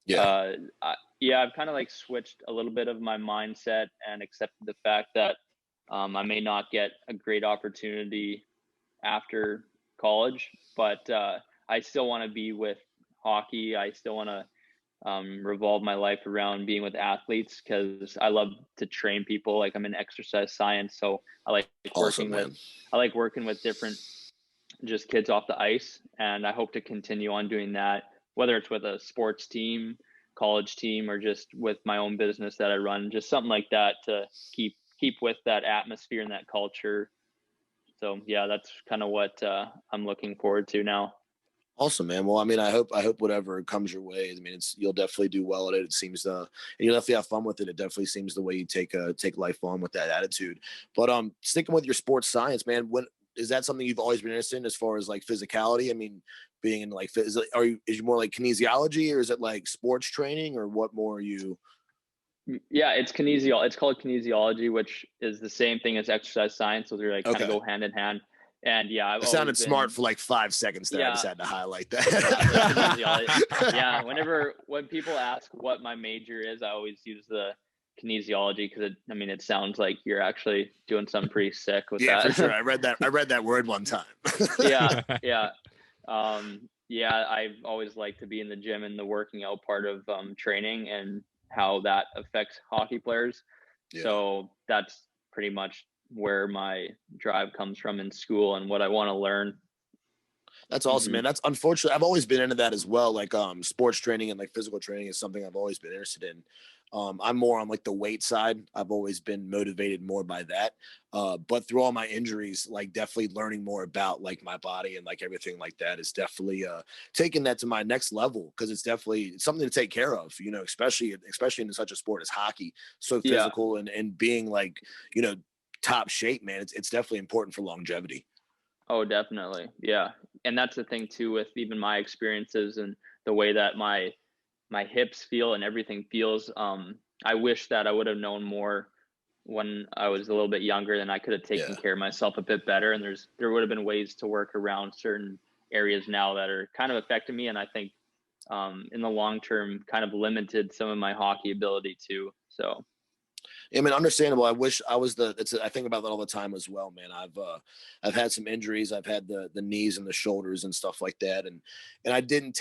I've kind of like switched a little bit of my mindset and accepted the fact that I may not get a great opportunity after college, but I still want to be with hockey. I still want to revolve my life around being with athletes, because I love to train people. Like, I'm in exercise science, so I like working with different just kids off the ice, and I hope to continue on doing that, whether it's with a sports team, college team, or just with my own business that I run, just something like that to keep with that atmosphere and that culture. So yeah, that's kind of what I'm looking forward to now. Awesome, man. Well, I mean, I hope whatever comes your way. I mean, you'll definitely do well at it. It seems, and you'll definitely have fun with it. It definitely seems the way you take life on with that attitude. But sticking with your sports science, man, is that something you've always been interested in as far as like physicality? I mean, being in like, is you more like kinesiology, or is it like sports training, or what more are you? Yeah, it's kinesiology. It's called kinesiology, which is the same thing as exercise science. So they're like kind of go hand in hand. And yeah, it sounded smart for like 5 seconds there. I just had to highlight that. Yeah, when people ask what my major is, I always use the kinesiology, because it sounds like you're actually doing something pretty sick with that. Yeah, for sure. I read that word one time. Yeah. I've always liked to be in the gym and the working out part of training, and how that affects hockey players. Yeah. So that's pretty much where my drive comes from in school and what I want to learn. That's awesome, man. That's unfortunate. I've always been into that as well. Like sports training and like physical training is something I've always been interested in. I'm more on like the weight side. I've always been motivated more by that. But through all my injuries, like definitely learning more about like my body and like everything like that is definitely taking that to my next level, because it's definitely something to take care of, especially in such a sport as hockey, so physical and being like, top shape, man. It's definitely important for longevity. Oh, definitely. Yeah. And that's the thing too, with even my experiences and the way that my hips feel and everything feels. I wish that I would have known more when I was a little bit younger, then I could have taken care of myself a bit better. And there would have been ways to work around certain areas now that are kind of affecting me. And I think in the long term kind of limited some of my hockey ability too. So I mean, understandable. I wish I was I think about that all the time as well, man. I've had some injuries. I've had the knees and the shoulders and stuff like that. And we didn't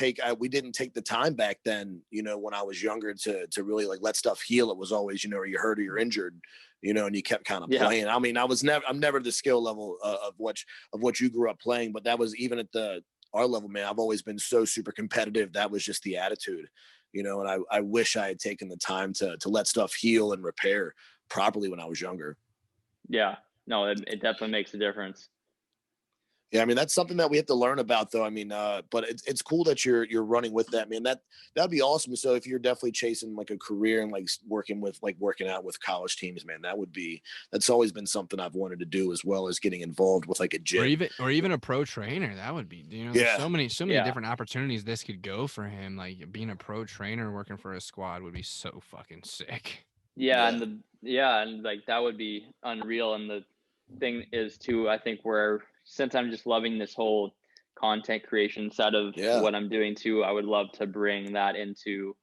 take the time back then, when I was younger to really like let stuff heal. It was always, you're hurt or you're injured, and you kept kind of playing. I mean, I'm never the skill level of what you grew up playing, but that was even at our level, man. I've always been so super competitive. That was just the attitude. And I wish I had taken the time to let stuff heal and repair properly when I was younger. Yeah, no, it definitely makes a difference. Yeah, I mean, that's something that we have to learn about, though. I mean, but it's cool that you're running with that, man. That'd be awesome. So if you're definitely chasing like a career and like working out with college teams, man, that's always been something I've wanted to do, as well as getting involved with like a gym or even a pro trainer. That would be, there's so many different opportunities this could go for him. Like being a pro trainer working for a squad would be so fucking sick. Yeah. And like that would be unreal. And the thing is too, I think since I'm just loving this whole content creation side of what I'm doing too, I would love to bring that into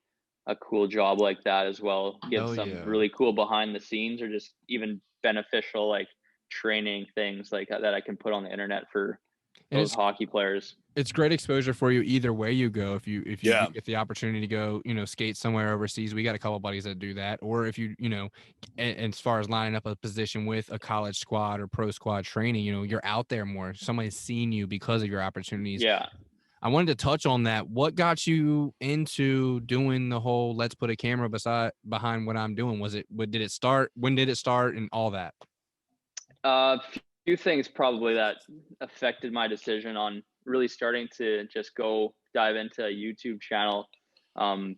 a cool job like that as well. Get some really cool behind the scenes, or just even beneficial like training things like that I can put on the internet for those hockey players. It's great exposure for you either way you go. If you get the opportunity to go, skate somewhere overseas, we got a couple buddies that do that. Or if you and as far as lining up a position with a college squad or pro squad training, you're out there more. Somebody's seen you because of your opportunities. Yeah. I wanted to touch on that. What got you into doing the whole let's put a camera behind what I'm doing? When did it start, and all that? Few things probably that affected my decision on really starting to just go dive into a YouTube channel.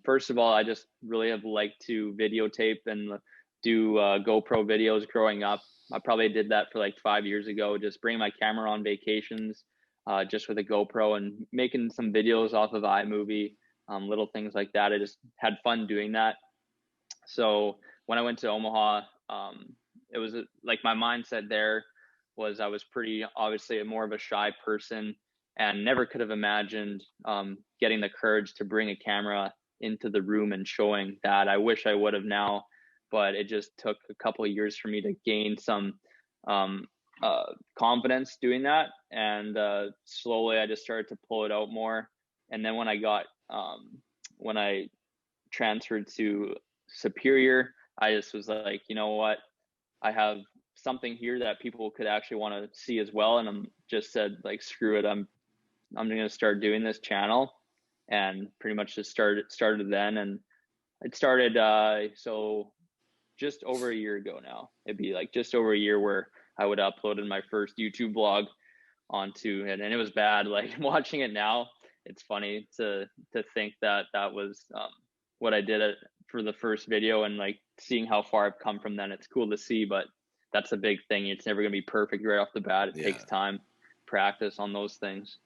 First of all, I just really have liked to videotape and do GoPro videos growing up. I probably did that for like 5 years ago, just bring my camera on vacations, just with a GoPro and making some videos off of iMovie, little things like that. I just had fun doing that. So when I went to Omaha, it was like my mindset there was I was pretty obviously more of a shy person and never could have imagined getting the courage to bring a camera into the room and showing that. I wish I would have now, but it just took a couple of years for me to gain some confidence doing that. And slowly I just started to pull it out more. And then when I transferred to Superior, I just was like, you know what, I have something here that people could actually want to see as well. And I'm just said like, screw it. I'm going to start doing this channel, and pretty much just started then. And it started, so just over a year ago now, it'd be like just over a year where I would uploaded my first YouTube vlog onto it. And it was bad. Like watching it now, it's funny to think that was what I did for the first video, and like seeing how far I've come from then. It's cool to see, but that's a big thing. It's never going to be perfect right off the bat. It takes time, practice on those things.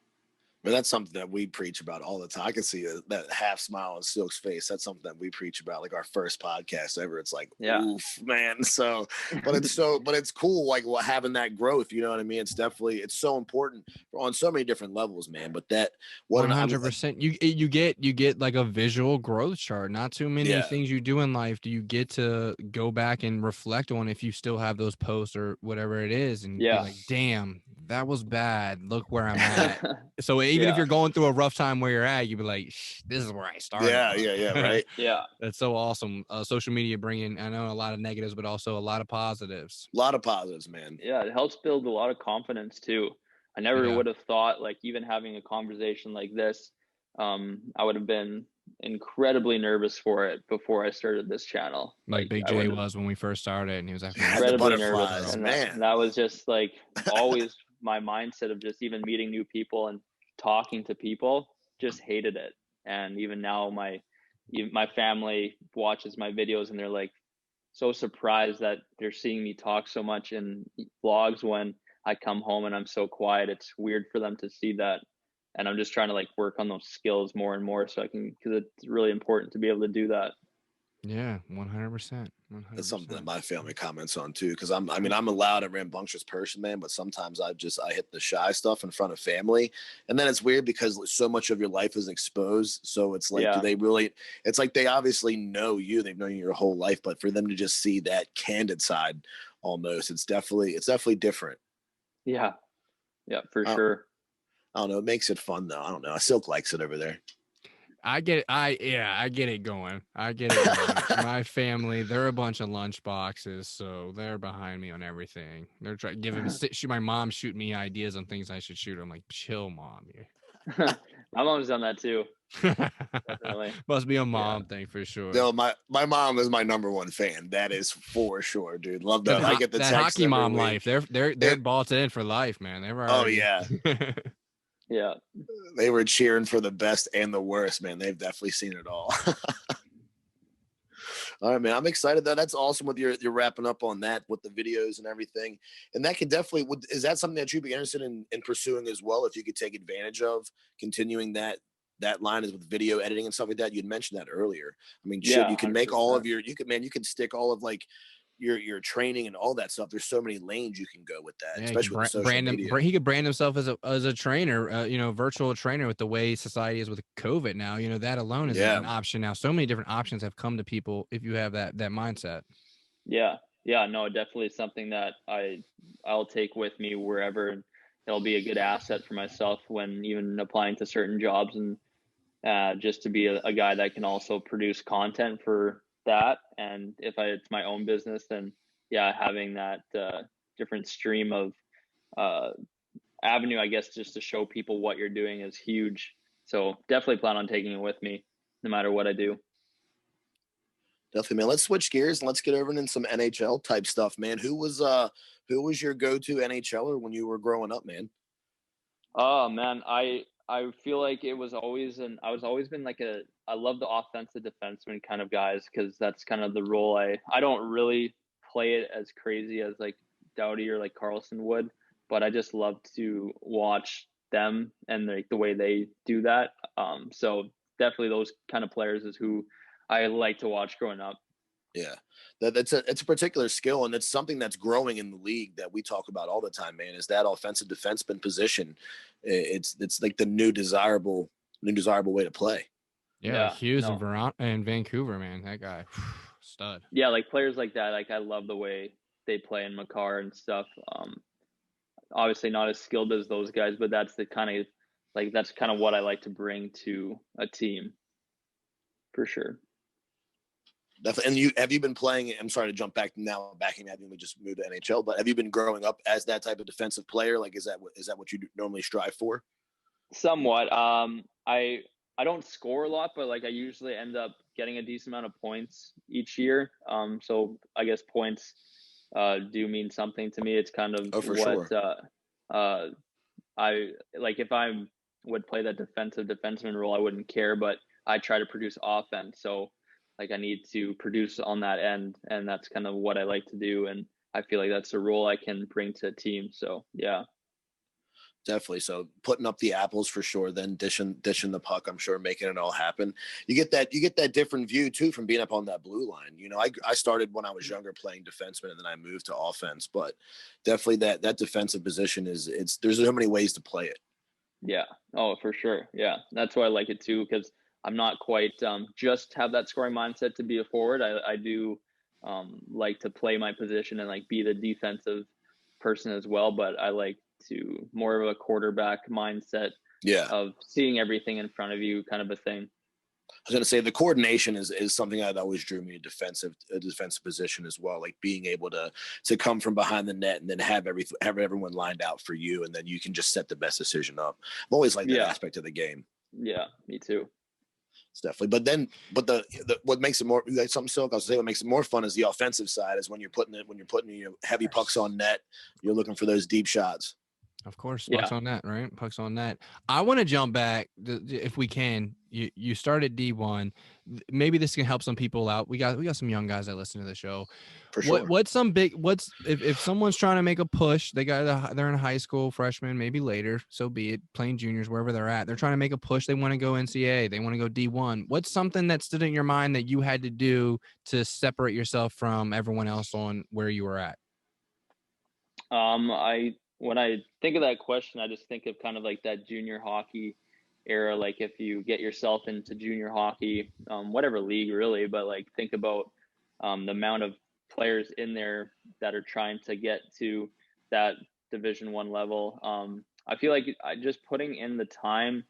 But that's something that we preach about all the time. I can see that half smile on Silk's face. That's something that we preach about, like our first podcast ever. It's like, oof, man. So, but it's cool, like having that growth. You know what I mean? It's so important on so many different levels, man. But that 100%, you get like a visual growth chart. Not too many things you do in life do you get to go back and reflect on if you still have those posts or whatever it is, and be like, damn, that was bad. Look where I'm at. So even if you're going through a rough time where you're at, you'd be like, this is where I started. Yeah, right. Yeah. That's so awesome. Social media bringing, I know, a lot of negatives, but also a lot of positives. A lot of positives, man. Yeah, it helps build a lot of confidence too. I never would have thought, like, even having a conversation like this, I would have been incredibly nervous for it before I started this channel. Like Big J was when we first started, and he was actually incredibly nervous. And that was just like always my mindset of just even meeting new people and talking to people. Just hated it. And even now my family watches my videos and they're like so surprised that they're seeing me talk so much in vlogs when I come home and I'm so quiet. It's weird for them to see that. And I'm just trying to like work on those skills more and more so I can, because it's really important to be able to do that. Yeah, 100%. That's something that my family comments on too, because I'm a loud and rambunctious person, man, but sometimes I hit the shy stuff in front of family, and then it's weird because so much of your life is exposed. So it's like, do they really? It's like they obviously know you, they've known you your whole life, but for them to just see that candid side, almost, it's definitely different. Yeah, for sure. I don't know. It makes it fun though. I don't know. Silk likes it over there. I get it. I get it going. My family, they're a bunch of lunch boxes, so they're behind me on everything. They're trying giving my mom shoot me ideas on things I should shoot. I'm like, chill, mom. My mom's done that too. Definitely. Must be a mom thing for sure. No, my mom is my number one fan. That is for sure, dude. Love that. I get the that text hockey mom week. life. They're bought in for life, man. They're already... Oh yeah. Yeah. They were cheering for the best and the worst, man. They've definitely seen it all. All right, man. I'm excited though. That's awesome with you're wrapping up on that with the videos and everything. And that could definitely is that something that you'd be interested in pursuing as well, if you could take advantage of continuing that line is with video editing and stuff like that? You'd mentioned that earlier. I mean, you can make 100%. All of your you can stick all of like your training and all that stuff. There's so many lanes you can go with that, especially with social media. He could brand himself as a trainer, virtual trainer, with the way society is with COVID now. That alone is an option now. So many different options have come to people if you have that mindset. Yeah, no, definitely something that I'll take with me wherever. it'll be a good asset for myself when even applying to certain jobs, and just to be a guy that can also produce content for that. And if it's my own business, then yeah, having that different stream of avenue, I guess, just to show people what you're doing is huge. So definitely plan on taking it with me no matter what I do. Definitely, man. Let's switch gears and let's get over into some NHL type stuff, man. Who was your go-to NHLer when you were growing up, man? Oh man, I feel like I was always been like I love the offensive defenseman kind of guys, because that's kind of the role I don't really play it as crazy as like Doughty or like Carlson would, but I just love to watch them and like the way they do that. So definitely those kind of players is who I like to watch growing up. Yeah, it's a particular skill, and it's something that's growing in the league that we talk about all the time, man. Is that offensive defenseman position? It's like the new desirable way to play. Yeah, like Hughes and Vancouver, man, that guy, stud. Yeah, like players like that. Like I love the way they play in Makar and stuff. Obviously not as skilled as those guys, but that's kind of what I like to bring to a team, for sure. Definitely. And have you been playing? I'm sorry to jump back now, having we just moved to NHL, but have you been growing up as that type of defensive player? Like, is that what you normally strive for? Somewhat. I don't score a lot, but like I usually end up getting a decent amount of points each year. So I guess points do mean something to me. It's kind of I like. If I would play that defenseman role, I wouldn't care, but I try to produce offense. So like I need to produce on that end, and that's kind of what I like to do. And I feel like that's a role I can bring to a team. So yeah. Definitely. So putting up the apples for sure, then dishing the puck, I'm sure, making it all happen. You get that different view too from being up on that blue line. You know, I started when I was younger playing defenseman, and then I moved to offense, but definitely that defensive position there's so many ways to play it. Yeah. Oh, for sure. Yeah. That's why I like it too, because I'm not quite just have that scoring mindset to be a forward. I do like to play my position and like be the defensive person as well, but I like to more of a quarterback mindset of seeing everything in front of you, kind of a thing. I was going to say the coordination is something that always drew me a defensive position as well. Like being able to come from behind the net and then have everyone lined out for you, and then you can just set the best decision up. I've always liked that aspect of the game. Yeah, me too. It's definitely, but the what makes it more like something Silk. I was saying what makes it more fun is the offensive side. Is when you're putting heavy pucks on net, you're looking for those deep shots. Of course, pucks on net, right? Pucks on net. I want to jump back if we can. You started D1. Maybe this can help some people out. We got some young guys that listen to the show. For sure. If someone's trying to make a push, they're in high school, freshman, maybe later, so be it, playing juniors, wherever they're at. They're trying to make a push. They want to go NCAA. They want to go D1. What's something that stood in your mind that you had to do to separate yourself from everyone else on where you were at? When I think of that question, I just think of kind of like that junior hockey era. Like if you get yourself into junior hockey, whatever league really, but like think about the amount of players in there that are trying to get to that Division I level. I feel like just putting in the time,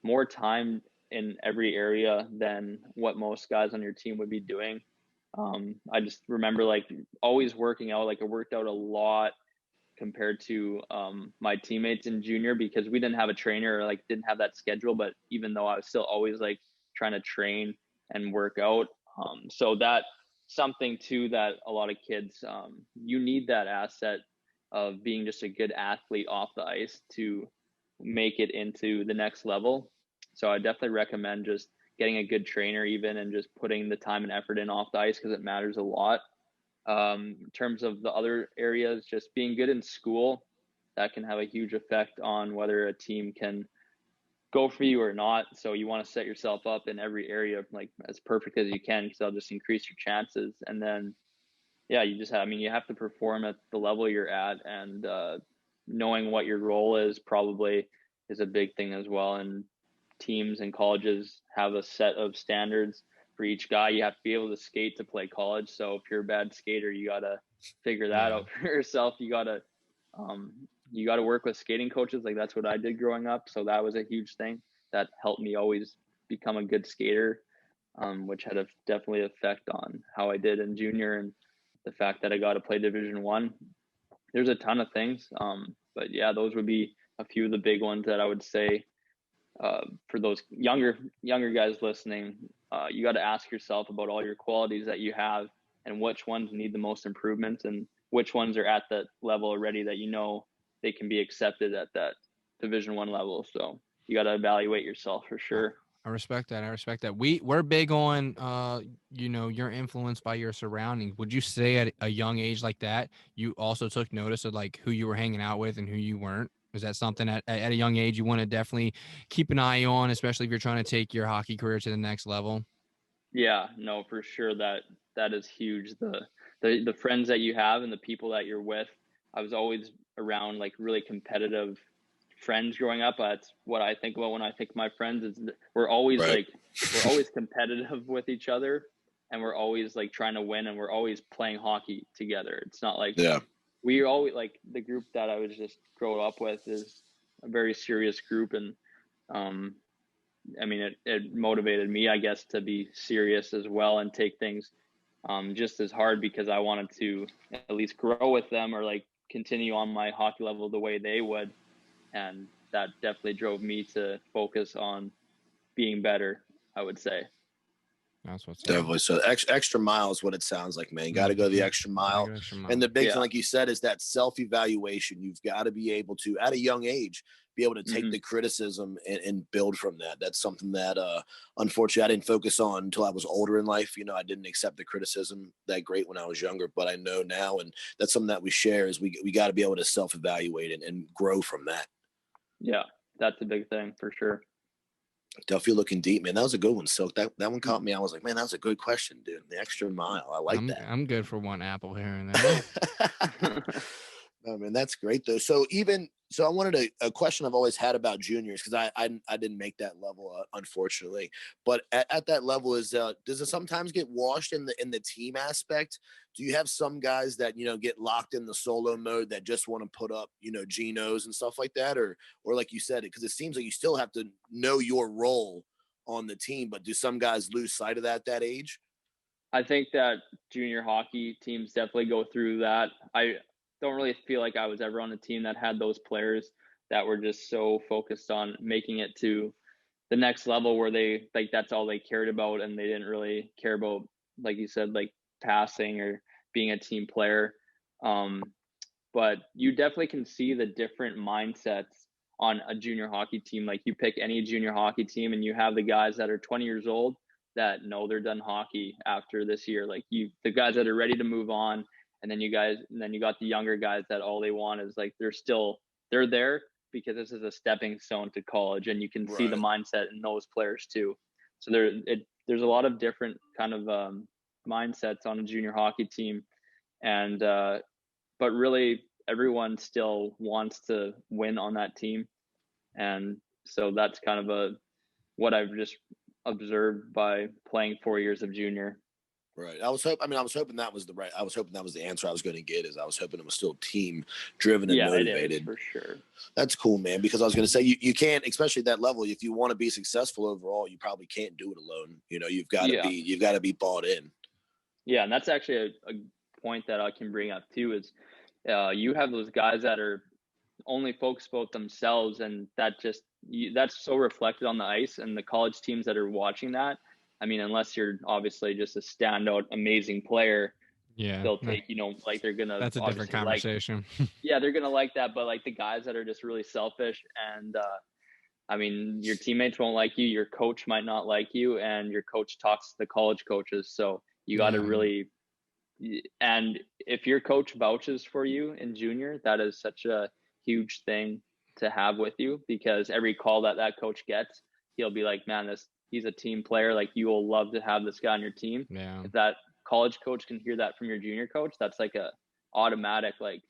more time in every area than what most guys on your team would be doing. I just remember like always working out. Like I worked out a lot compared to my teammates in junior, because we didn't have a trainer or like didn't have that schedule. But even though I was still always like trying to train and work out, so that something too that a lot of kids, you need that asset of being just a good athlete off the ice to make it into the next level. So I definitely recommend just getting a good trainer even, and just putting the time and effort in off the ice, because it matters a lot. In terms of the other areas, just being good in school, that can have a huge effect on whether a team can go for you or not. So you want to set yourself up in every area like as perfect as you can, because that'll just increase your chances. And then, yeah, you have to perform at the level you're at, and knowing what your role is probably is a big thing as well. And teams and colleges have a set of standards for each guy. You have to be able to skate to play college. So if you're a bad skater, you got to figure that out for yourself. You got to You got to work with skating coaches. Like that's what I did growing up. So that was a huge thing that helped me always become a good skater, which had a definitely effect on how I did in junior and the fact that I got to play Division I. There's a ton of things. But yeah, those would be a few of the big ones that I would say for those younger guys listening. You got to ask yourself about all your qualities that you have and which ones need the most improvements and which ones are at that level already that you know they can be accepted at that Division I level. So you got to evaluate yourself for sure. I respect that. We're big on, you're influenced by your surroundings. Would you say at a young age like that, you also took notice of like who you were hanging out with and who you weren't? Is that something at a young age you want to definitely keep an eye on, especially if you're trying to take your hockey career to the next level? Yeah, no, for sure. That is huge. The friends that you have and the people that you're with. I was always around like really competitive friends growing up. That's what I think about when I think of my friends. Is we're always we're always competitive with each other, and we're always like trying to win, and we're always playing hockey together. It's not like we always like the group that I was just growing up with is a very serious group, and I mean it motivated me, I guess, to be serious as well and take things just as hard because I wanted to at least grow with them or like continue on my hockey level the way they would. And that definitely drove me to focus on being better, I would say. That's what's definitely. So extra mile is what it sounds like, man. You got to go the extra mile. And the big thing, like you said, is that self-evaluation. You've got to be able to, at a young age, be able to take the criticism and build from that. That's something that, unfortunately, I didn't focus on until I was older in life. I didn't accept the criticism that great when I was younger, but I know now, and that's something that we share is we got to be able to self-evaluate and grow from that. Yeah, that's a big thing for sure. Duffy looking deep, man. That was a good one, Silk. That one caught me. I was like, man, that was a good question, dude. The extra mile. I like that. I'm good for one apple here and there. Oh, man, that's great though. So I wanted a question I've always had about juniors because I didn't make that level, unfortunately. But at that level, does it sometimes get washed in the team aspect? Do you have some guys that get locked in the solo mode that just want to put up Genos and stuff like that, or like you said, because it seems like you still have to know your role on the team, but do some guys lose sight of that at that age? I think that junior hockey teams definitely go through that. I don't really feel like I was ever on a team that had those players that were just so focused on making it to the next level where they like that's all they cared about and they didn't really care about, like you said, like passing or being a team player. But you definitely can see the different mindsets on a junior hockey team. Like you pick any junior hockey team and you have the guys that are 20 years old that know they're done hockey after this year. Like the guys that are ready to move on. And then you got the younger guys that all they want is like they're there because this is a stepping stone to college, and you can see the mindset in those players too. So there's a lot of different kind of mindsets on a junior hockey team, and but really everyone still wants to win on that team, and so that's kind of what I've just observed by playing 4 years of junior. Right. I was hoping that was the answer I was going to get. Is I was hoping it was still team driven and motivated. It is, for sure. That's cool, man. Because I was going to say you can't, especially at that level, if you want to be successful overall, you probably can't do it alone. You've got to be bought in. Yeah, and that's actually a point that I can bring up too. Is you have those guys that are only focused about themselves, and that's so reflected on the ice. And the college teams that are watching that. I mean, unless you're obviously just a standout, amazing player, they'll take, like they're going to. That's a different conversation. They're going to like that. But like the guys that are just really selfish and, I mean, your teammates won't like you. Your coach might not like you, and your coach talks to the college coaches. So you got to really, and if your coach vouches for you in junior, that is such a huge thing to have with you, because every call that coach gets, he'll be like, man, he's a team player. Like, you will love to have this guy on your team. Yeah. If that college coach can hear that from your junior coach, that's like a automatic like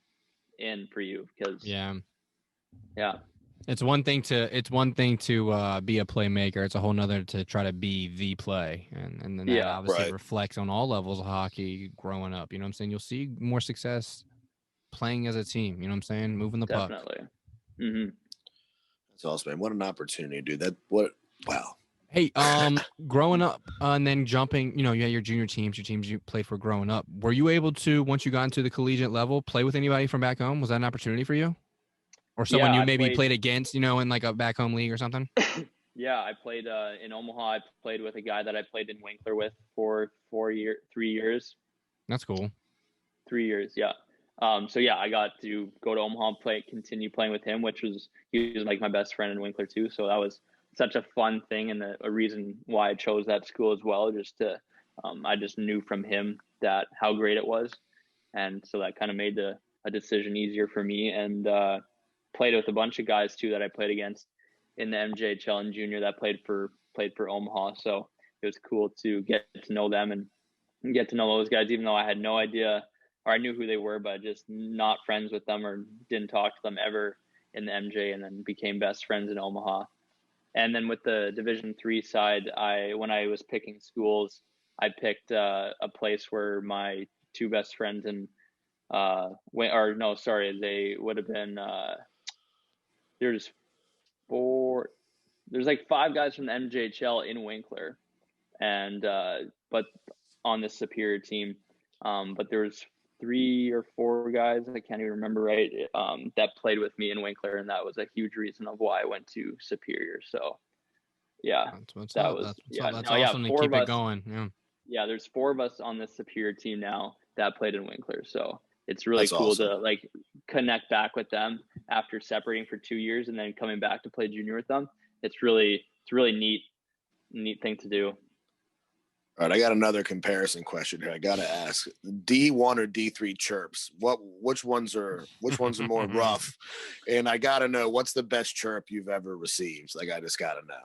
in for you. Because it's one thing to be a playmaker. It's a whole nother to try to be the play, and then that obviously reflects on all levels of hockey growing up. You know what I'm saying? You'll see more success playing as a team. You know what I'm saying? Moving the puck. Definitely. Mm-hmm. That's awesome, man. What an opportunity, dude. Wow. Hey, growing up and then jumping, you had your junior teams, your teams you played for growing up. Were you able to, once you got into the collegiate level, play with anybody from back home? Was that an opportunity for you? Or someone you maybe played against, in like a back home league or something? Yeah, I played in Omaha. I played with a guy that I played in Winkler with for 3 years. That's cool. 3 years, yeah. So yeah, I got to go to Omaha and continue playing with him, he was like my best friend in Winkler too. So that was such a fun thing and a reason why I chose that school as well. I just knew from him that how great it was, and so that kind of made a decision easier for me. And played with a bunch of guys too that I played against in the MJHL and junior that played for Omaha. So it was cool to get to know them and get to know those guys, even though I had no idea, or I knew who they were, but just not friends with them or didn't talk to them ever in the MJ, and then became best friends in Omaha. And then with the Division III side, when I was picking schools, I picked a place where my two best friends they would have been there's like 5 guys from the MJHL in Winkler, and but on the Superior team, but there was 3 or 4 guys, I can't even remember right, that played with me in Winkler, and that was a huge reason of why I went to Superior. So yeah, that's awesome to keep it going. Yeah, there's 4 of us on the Superior team now that played in Winkler, so it's really cool awesome to like connect back with them after separating for 2 years and then coming back to play junior with them. It's really neat thing to do. All right, I got another comparison question here. I got to ask: D1 or D3 chirps? Which ones are more rough? And I got to know, what's the best chirp you've ever received? Like, I just got to know.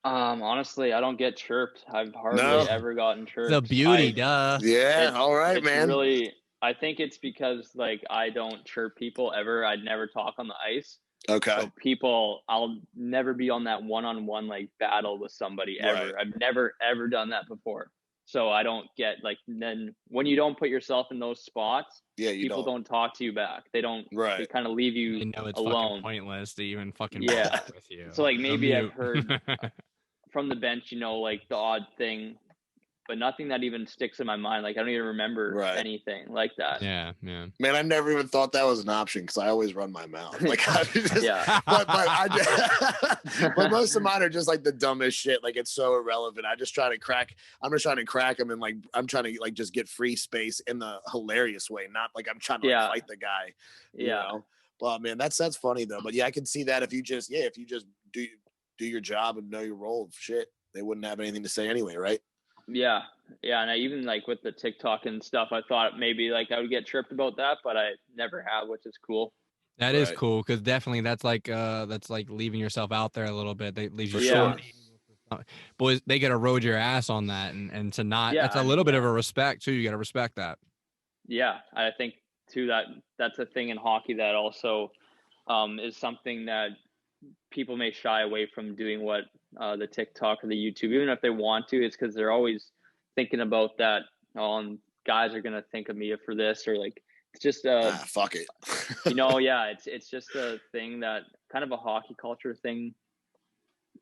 Honestly, I don't get chirped. I've hardly ever gotten chirped. The beauty, duh. Yeah, all right, man. Really, I think it's because like I don't chirp people ever. I'd never talk on the ice. Okay. So I'll never be on that one-on-one like battle with somebody ever. Right. I've never ever done that before. So I don't get like, then when you don't put yourself in those spots, people don't talk to you back. They don't. Right. They kind of leave you they know it's alone. Fucking pointless to even fucking with you. So like maybe I've heard from the bench, like the odd thing, but nothing that even sticks in my mind. Like I don't even remember anything like that. Yeah. Man, I never even thought that was an option because I always run my mouth. Like, but most of mine are just like the dumbest shit. Like it's so irrelevant. I'm just trying to crack them, and like I'm trying to like just get free space in the hilarious way, not like I'm trying to like, fight the guy. You know? Well, man, that's funny though. But yeah, I can see that if you just do your job and know your role, shit, they wouldn't have anything to say anyway, right? Yeah. And I even like with the TikTok and stuff, I thought maybe like I would get chirped about that, but I never have, which is cool. That is cool because definitely that's like leaving yourself out there a little bit. They leave you short. Boys, they get to erode your ass on that, and to not. That's a little bit of a respect too. You got to respect that. Yeah, I think too that's a thing in hockey that also is something that people may shy away from doing what the TikTok or the YouTube, even if they want to, it's because they're always thinking about that. Guys are gonna think of me for this, or like it's just fuck it. It's just a thing that kind of a hockey culture thing.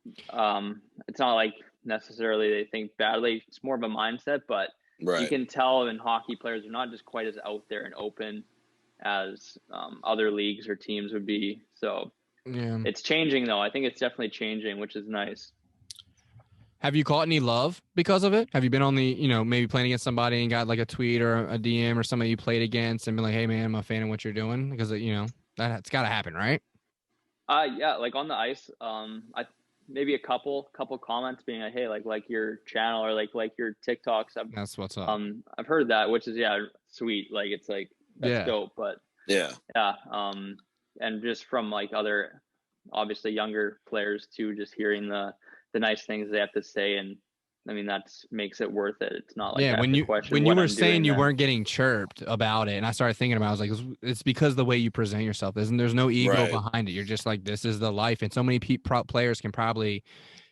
It's not like necessarily they think badly. It's more of a mindset, but you can tell in hockey players are not just quite as out there and open as other leagues or teams would be. So. Yeah, it's changing though. I think it's definitely changing, which is nice. Have you caught any love because of it? Have you been on the, maybe playing against somebody and got like a tweet or a DM or somebody you played against and been like, hey man, I'm a fan of what you're doing? Because that's got to happen, right? Yeah, like on the ice, maybe a couple comments being like, hey, like your channel or like your TikToks. That's what's up. I've heard that, which is sweet. Like it's like that's dope, but yeah. And just from like other, obviously younger players too, just hearing the nice things they have to say, and I mean that makes it worth it. It's not like when you were saying you weren't getting chirped about it, and I started thinking about it, I was like, it's because the way you present yourself. There's no ego behind it. You're just like, this is the life, and so many players can probably,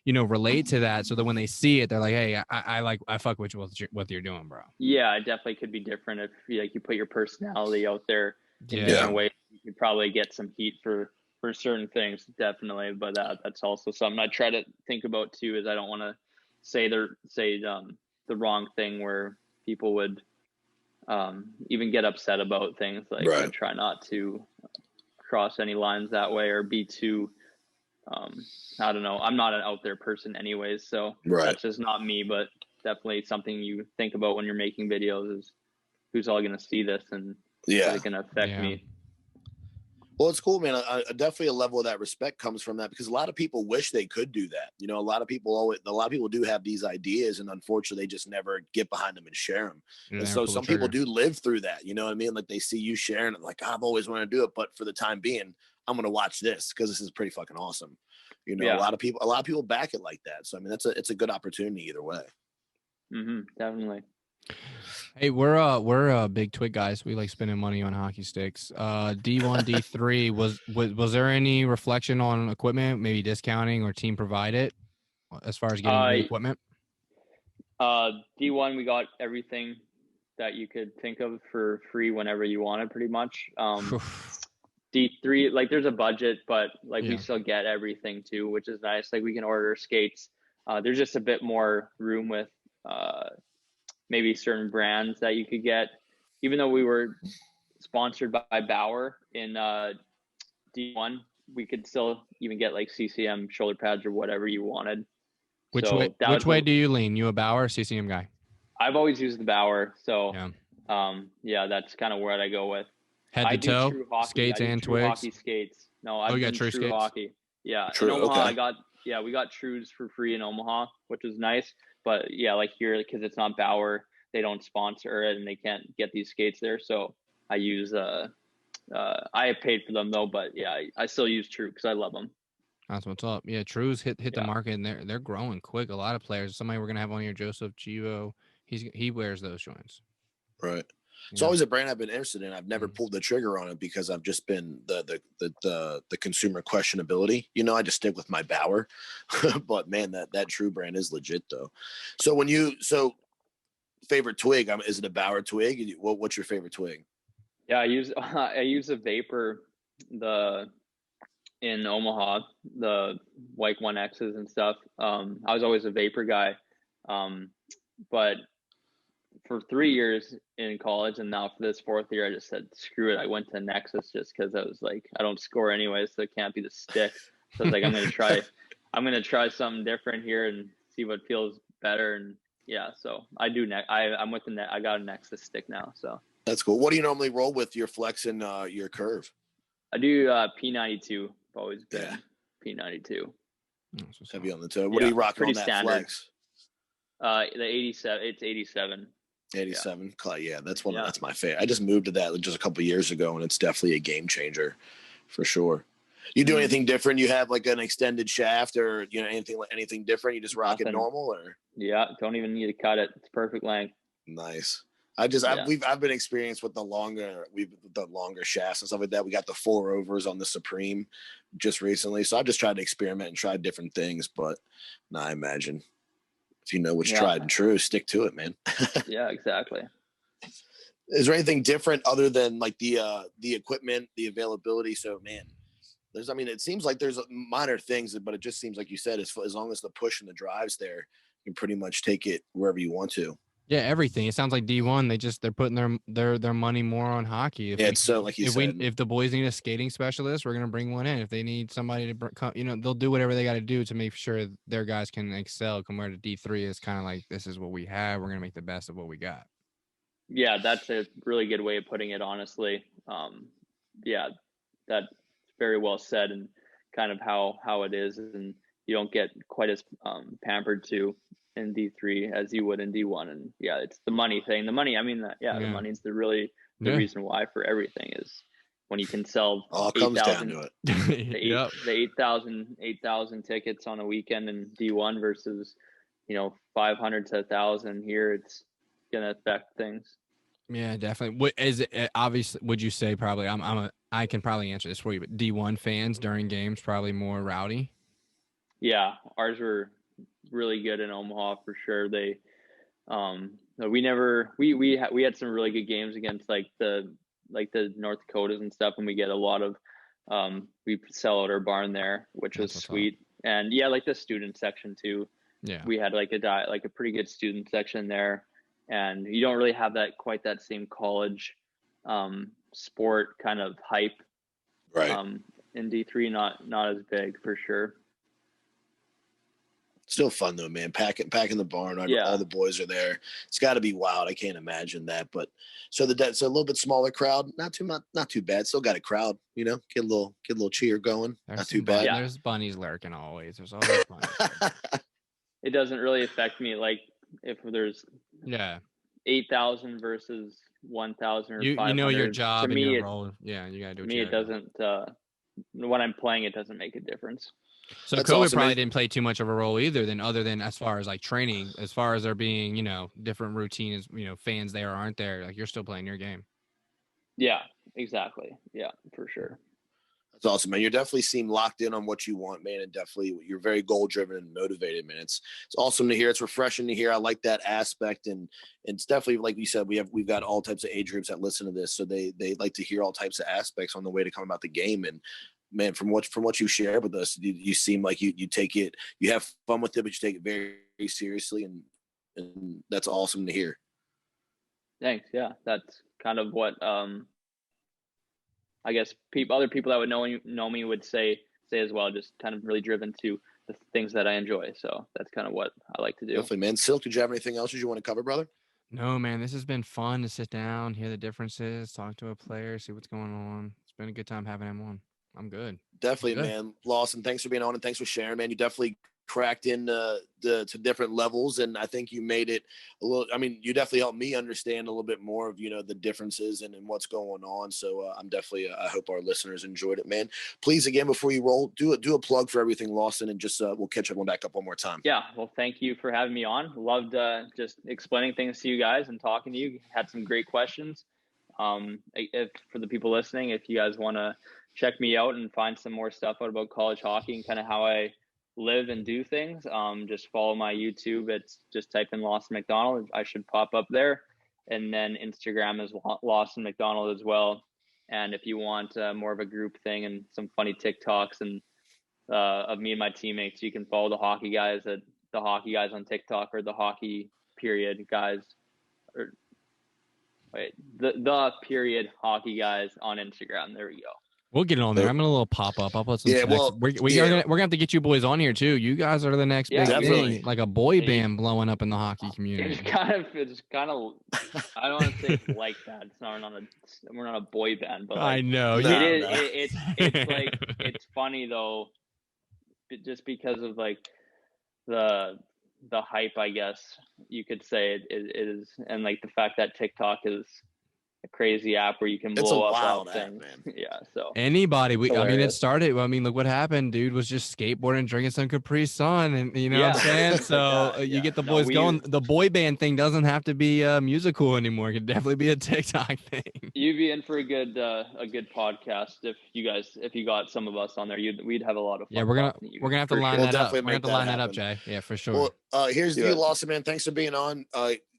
relate to that, so that when they see it, they're like, hey, I fuck with what you're doing, bro. Yeah, it definitely could be different if you put your personality out there in different ways. You could probably get some heat for certain things, definitely. But that's also something I try to think about too, is I don't want to say the wrong thing where people would even get upset about things. Like I try not to cross any lines that way or be too I don't know. I'm not an out there person anyways, so that's just not me, but definitely something you think about when you're making videos is who's all going to see this and is it going to affect me. Well, it's cool, man. Definitely a level of that respect comes from that, because a lot of people wish they could do that. You know, a lot of people do have these ideas, and unfortunately, they just never get behind them and share them. And so some people do live through that. You know what I mean? Like they see you sharing it, like I've always wanted to do it, but for the time being, I'm going to watch this because this is pretty fucking awesome. You know, a lot of people back it like that. So I mean, it's a good opportunity either way. Definitely. Hey, we're big Twig guys. We like spending money on hockey sticks. D1, D3, was there any reflection on equipment, maybe discounting or team provided as far as getting new equipment? D1, we got everything that you could think of for free whenever you wanted, pretty much. D3, like there's a budget, but like we still get everything too, which is nice. Like we can order skates. There's just a bit more room with maybe certain brands that you could get, even though we were sponsored by Bauer in D1, we could still even get like CCM shoulder pads or whatever you wanted. Which way do you lean? You a Bauer or CCM guy? I've always used the Bauer. So that's kind of where I go with. Head to toe, skates and twigs. Hockey skates. No, I've got true skates? Hockey. Yeah. True, in Omaha, we got Trues for free in Omaha, which was nice. But yeah, like here, because it's not Bauer, they don't sponsor it and they can't get these skates there. So I use I have paid for them though, but yeah, I still use True because I love them. That's what's up. Yeah, Trues hit the market and they're growing quick. A lot of players. Somebody we're gonna have on here, Joseph Chivo. He wears those joints. Right. It's always a brand I've been interested in. I've never pulled the trigger on it because I've just been the consumer questionability. You know, I just stick with my Bauer. But man, that True brand is legit though. So favorite twig, is it a Bauer twig? What's your favorite twig? Yeah, I use a Vapor in Omaha, the like 1Xs and stuff. I was always a Vapor guy. But for 3 years in college and now for this 4th year, I just said, screw it. I went to Nexus just because I was like, I don't score anyway, so it can't be the stick. So I was like, I'm going to try something different here and see what feels better. And yeah, so I do. I'm with I got a Nexus stick now. So that's cool. What do you normally roll with your flex and your curve? I do P92. I've always been P92. Heavy on the toe. What are you rocking on that standard flex? The 87. It's 87. 87. Yeah, that's that's my favorite. I just moved to that just a couple of years ago, and it's definitely a game changer for sure. You do anything different? You have like an extended shaft, or anything different? You just rock it normal, or don't even need to cut it. It's perfect length. Nice. I've been experienced with the longer shafts and stuff like that. We got the 4-overs on the Supreme just recently, so I just tried to experiment and try different things. But I imagine if you know what's tried and true, stick to it, man. Yeah, exactly. Is there anything different other than like the equipment, the availability? So, man, it seems like there's minor things, but it just seems like you said, as long as the push and the drive's there, you can pretty much take it wherever you want to. Yeah, everything. It sounds like D1. They're putting their money more on hockey. It's so like you said. If the boys need a skating specialist, we're gonna bring one in. If they need somebody to, they'll do whatever they got to do to make sure their guys can excel. Compared to D3, is kind of like, this is what we have. We're gonna make the best of what we got. Yeah, that's a really good way of putting it. Honestly, that's very well said, and kind of how it is, and you don't get quite as pampered to in D3 as you would in D1. And it's the money thing. The money, the money's the reason why for everything is when you can sell all comes down to it. the 8,000 tickets on a weekend in D1 versus 500 to 1,000 here, it's gonna affect things. Yeah, definitely. What is it? Obviously, would you say probably I can probably answer this for you, but D1 fans during games probably more rowdy? Yeah, ours were really good in Omaha for sure. They we had some really good games against like the like the North Dakotas and stuff, and we get a lot of we sell out our barn there, which was sweet. And yeah, like the student section too. Yeah, we had like a pretty good student section there, and you don't really have quite that same college sport kind of hype, right? In D3, not as big for sure. Still fun though, man. Packing the barn. All the boys are there. It's got to be wild. I can't imagine that. But so a little bit smaller crowd. Not too bad. Still got a crowd. You know, get a little cheer going. Not too bad. Yeah. There's bunnies lurking always. There's always bunnies. It doesn't really affect me. Like if there's 8,000 versus 1,000 or 500. You know your job and me, your role. Yeah, you gotta do. Me, it doesn't. When I'm playing, it doesn't make a difference. So COVID probably didn't play too much of a role either, other than as far as like training, as far as there being, you know, different routines, you know, fans there or aren't there, like you're still playing your game. Yeah, exactly. Yeah, for sure. That's awesome, man. You definitely seem locked in on what you want, man, and definitely you're very goal driven and motivated, man. It's awesome to hear. It's refreshing to hear. I like that aspect, and it's definitely, like you said, we've got all types of age groups that listen to this, so they like to hear all types of aspects on the way to come about the game. And man, from what you share with us, you seem like you take it, you have fun with it, but you take it very, very seriously, and that's awesome to hear. Thanks. Yeah, that's kind of what I guess other people that would know me would say as well. Just kind of really driven to the things that I enjoy. So that's kind of what I like to do. Definitely, man. Silk, did you have anything else you want to cover, brother? No, man. This has been fun to sit down, hear the differences, talk to a player, see what's going on. It's been a good time having him on. I'm good. Definitely, man. Lawson, thanks for being on and thanks for sharing, man. You definitely cracked in to different levels, and I think you made it a little. I mean, you definitely helped me understand a little bit more of, you know, the differences and what's going on. So I'm definitely. I hope our listeners enjoyed it, man. Please, again, before you roll, do a plug for everything, Lawson, and just we'll catch everyone back up one more time. Yeah, well, thank you for having me on. Loved just explaining things to you guys and talking to you. Had some great questions. If for the people listening, if you guys want to check me out and find some more stuff out about college hockey and kind of how I live and do things, just follow my YouTube. It's just type in Lawson McDonald. I should pop up there. And then Instagram is Lawson McDonald as well. And if you want more of a group thing and some funny TikToks and of me and my teammates, you can follow the hockey guys at the hockey guys on TikTok, or the hockey period guys, or wait, the period hockey guys on Instagram. There we go. We'll get it on there. I'm gonna a little pop up. I'll put some. Yeah, well, we're gonna have to get you boys on here too. You guys are the next big thing, like a boy band blowing up in the hockey community. It's kind of. I don't want to say it's like that. We're not a boy band, but like, I know. It's like it's funny though, just because of like the hype, I guess you could say it is, and like the fact that TikTok is a crazy app where you can blow up things. Man. Yeah, so anybody. I mean, it started. I mean, look what happened. Dude was just skateboarding, drinking some Capri Sun, and you know what I'm saying. So you get the boys going. The boy band thing doesn't have to be musical anymore. It could definitely be a TikTok thing. You'd be in for a good podcast if you got some of us on there. We'd have a lot of fun. Yeah, we're gonna have to line that up. We're gonna have to line that up, Jay. Yeah, for sure. Well, here's the deal, Lawson, man. Thanks for being on.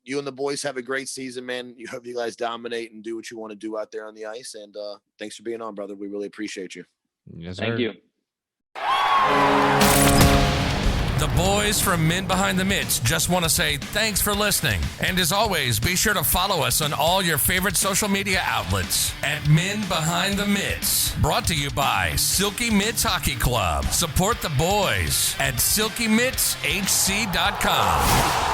You and the boys have a great season, man. You hope you guys dominate and do what you want to do out there on the ice. And thanks for being on, brother. We really appreciate you. Yes, Thank you. The boys from Men Behind the Mitts just want to say thanks for listening. And as always, be sure to follow us on all your favorite social media outlets at Men Behind the Mitts. Brought to you by Silky Mitts Hockey Club. Support the boys at silkymittshc.com.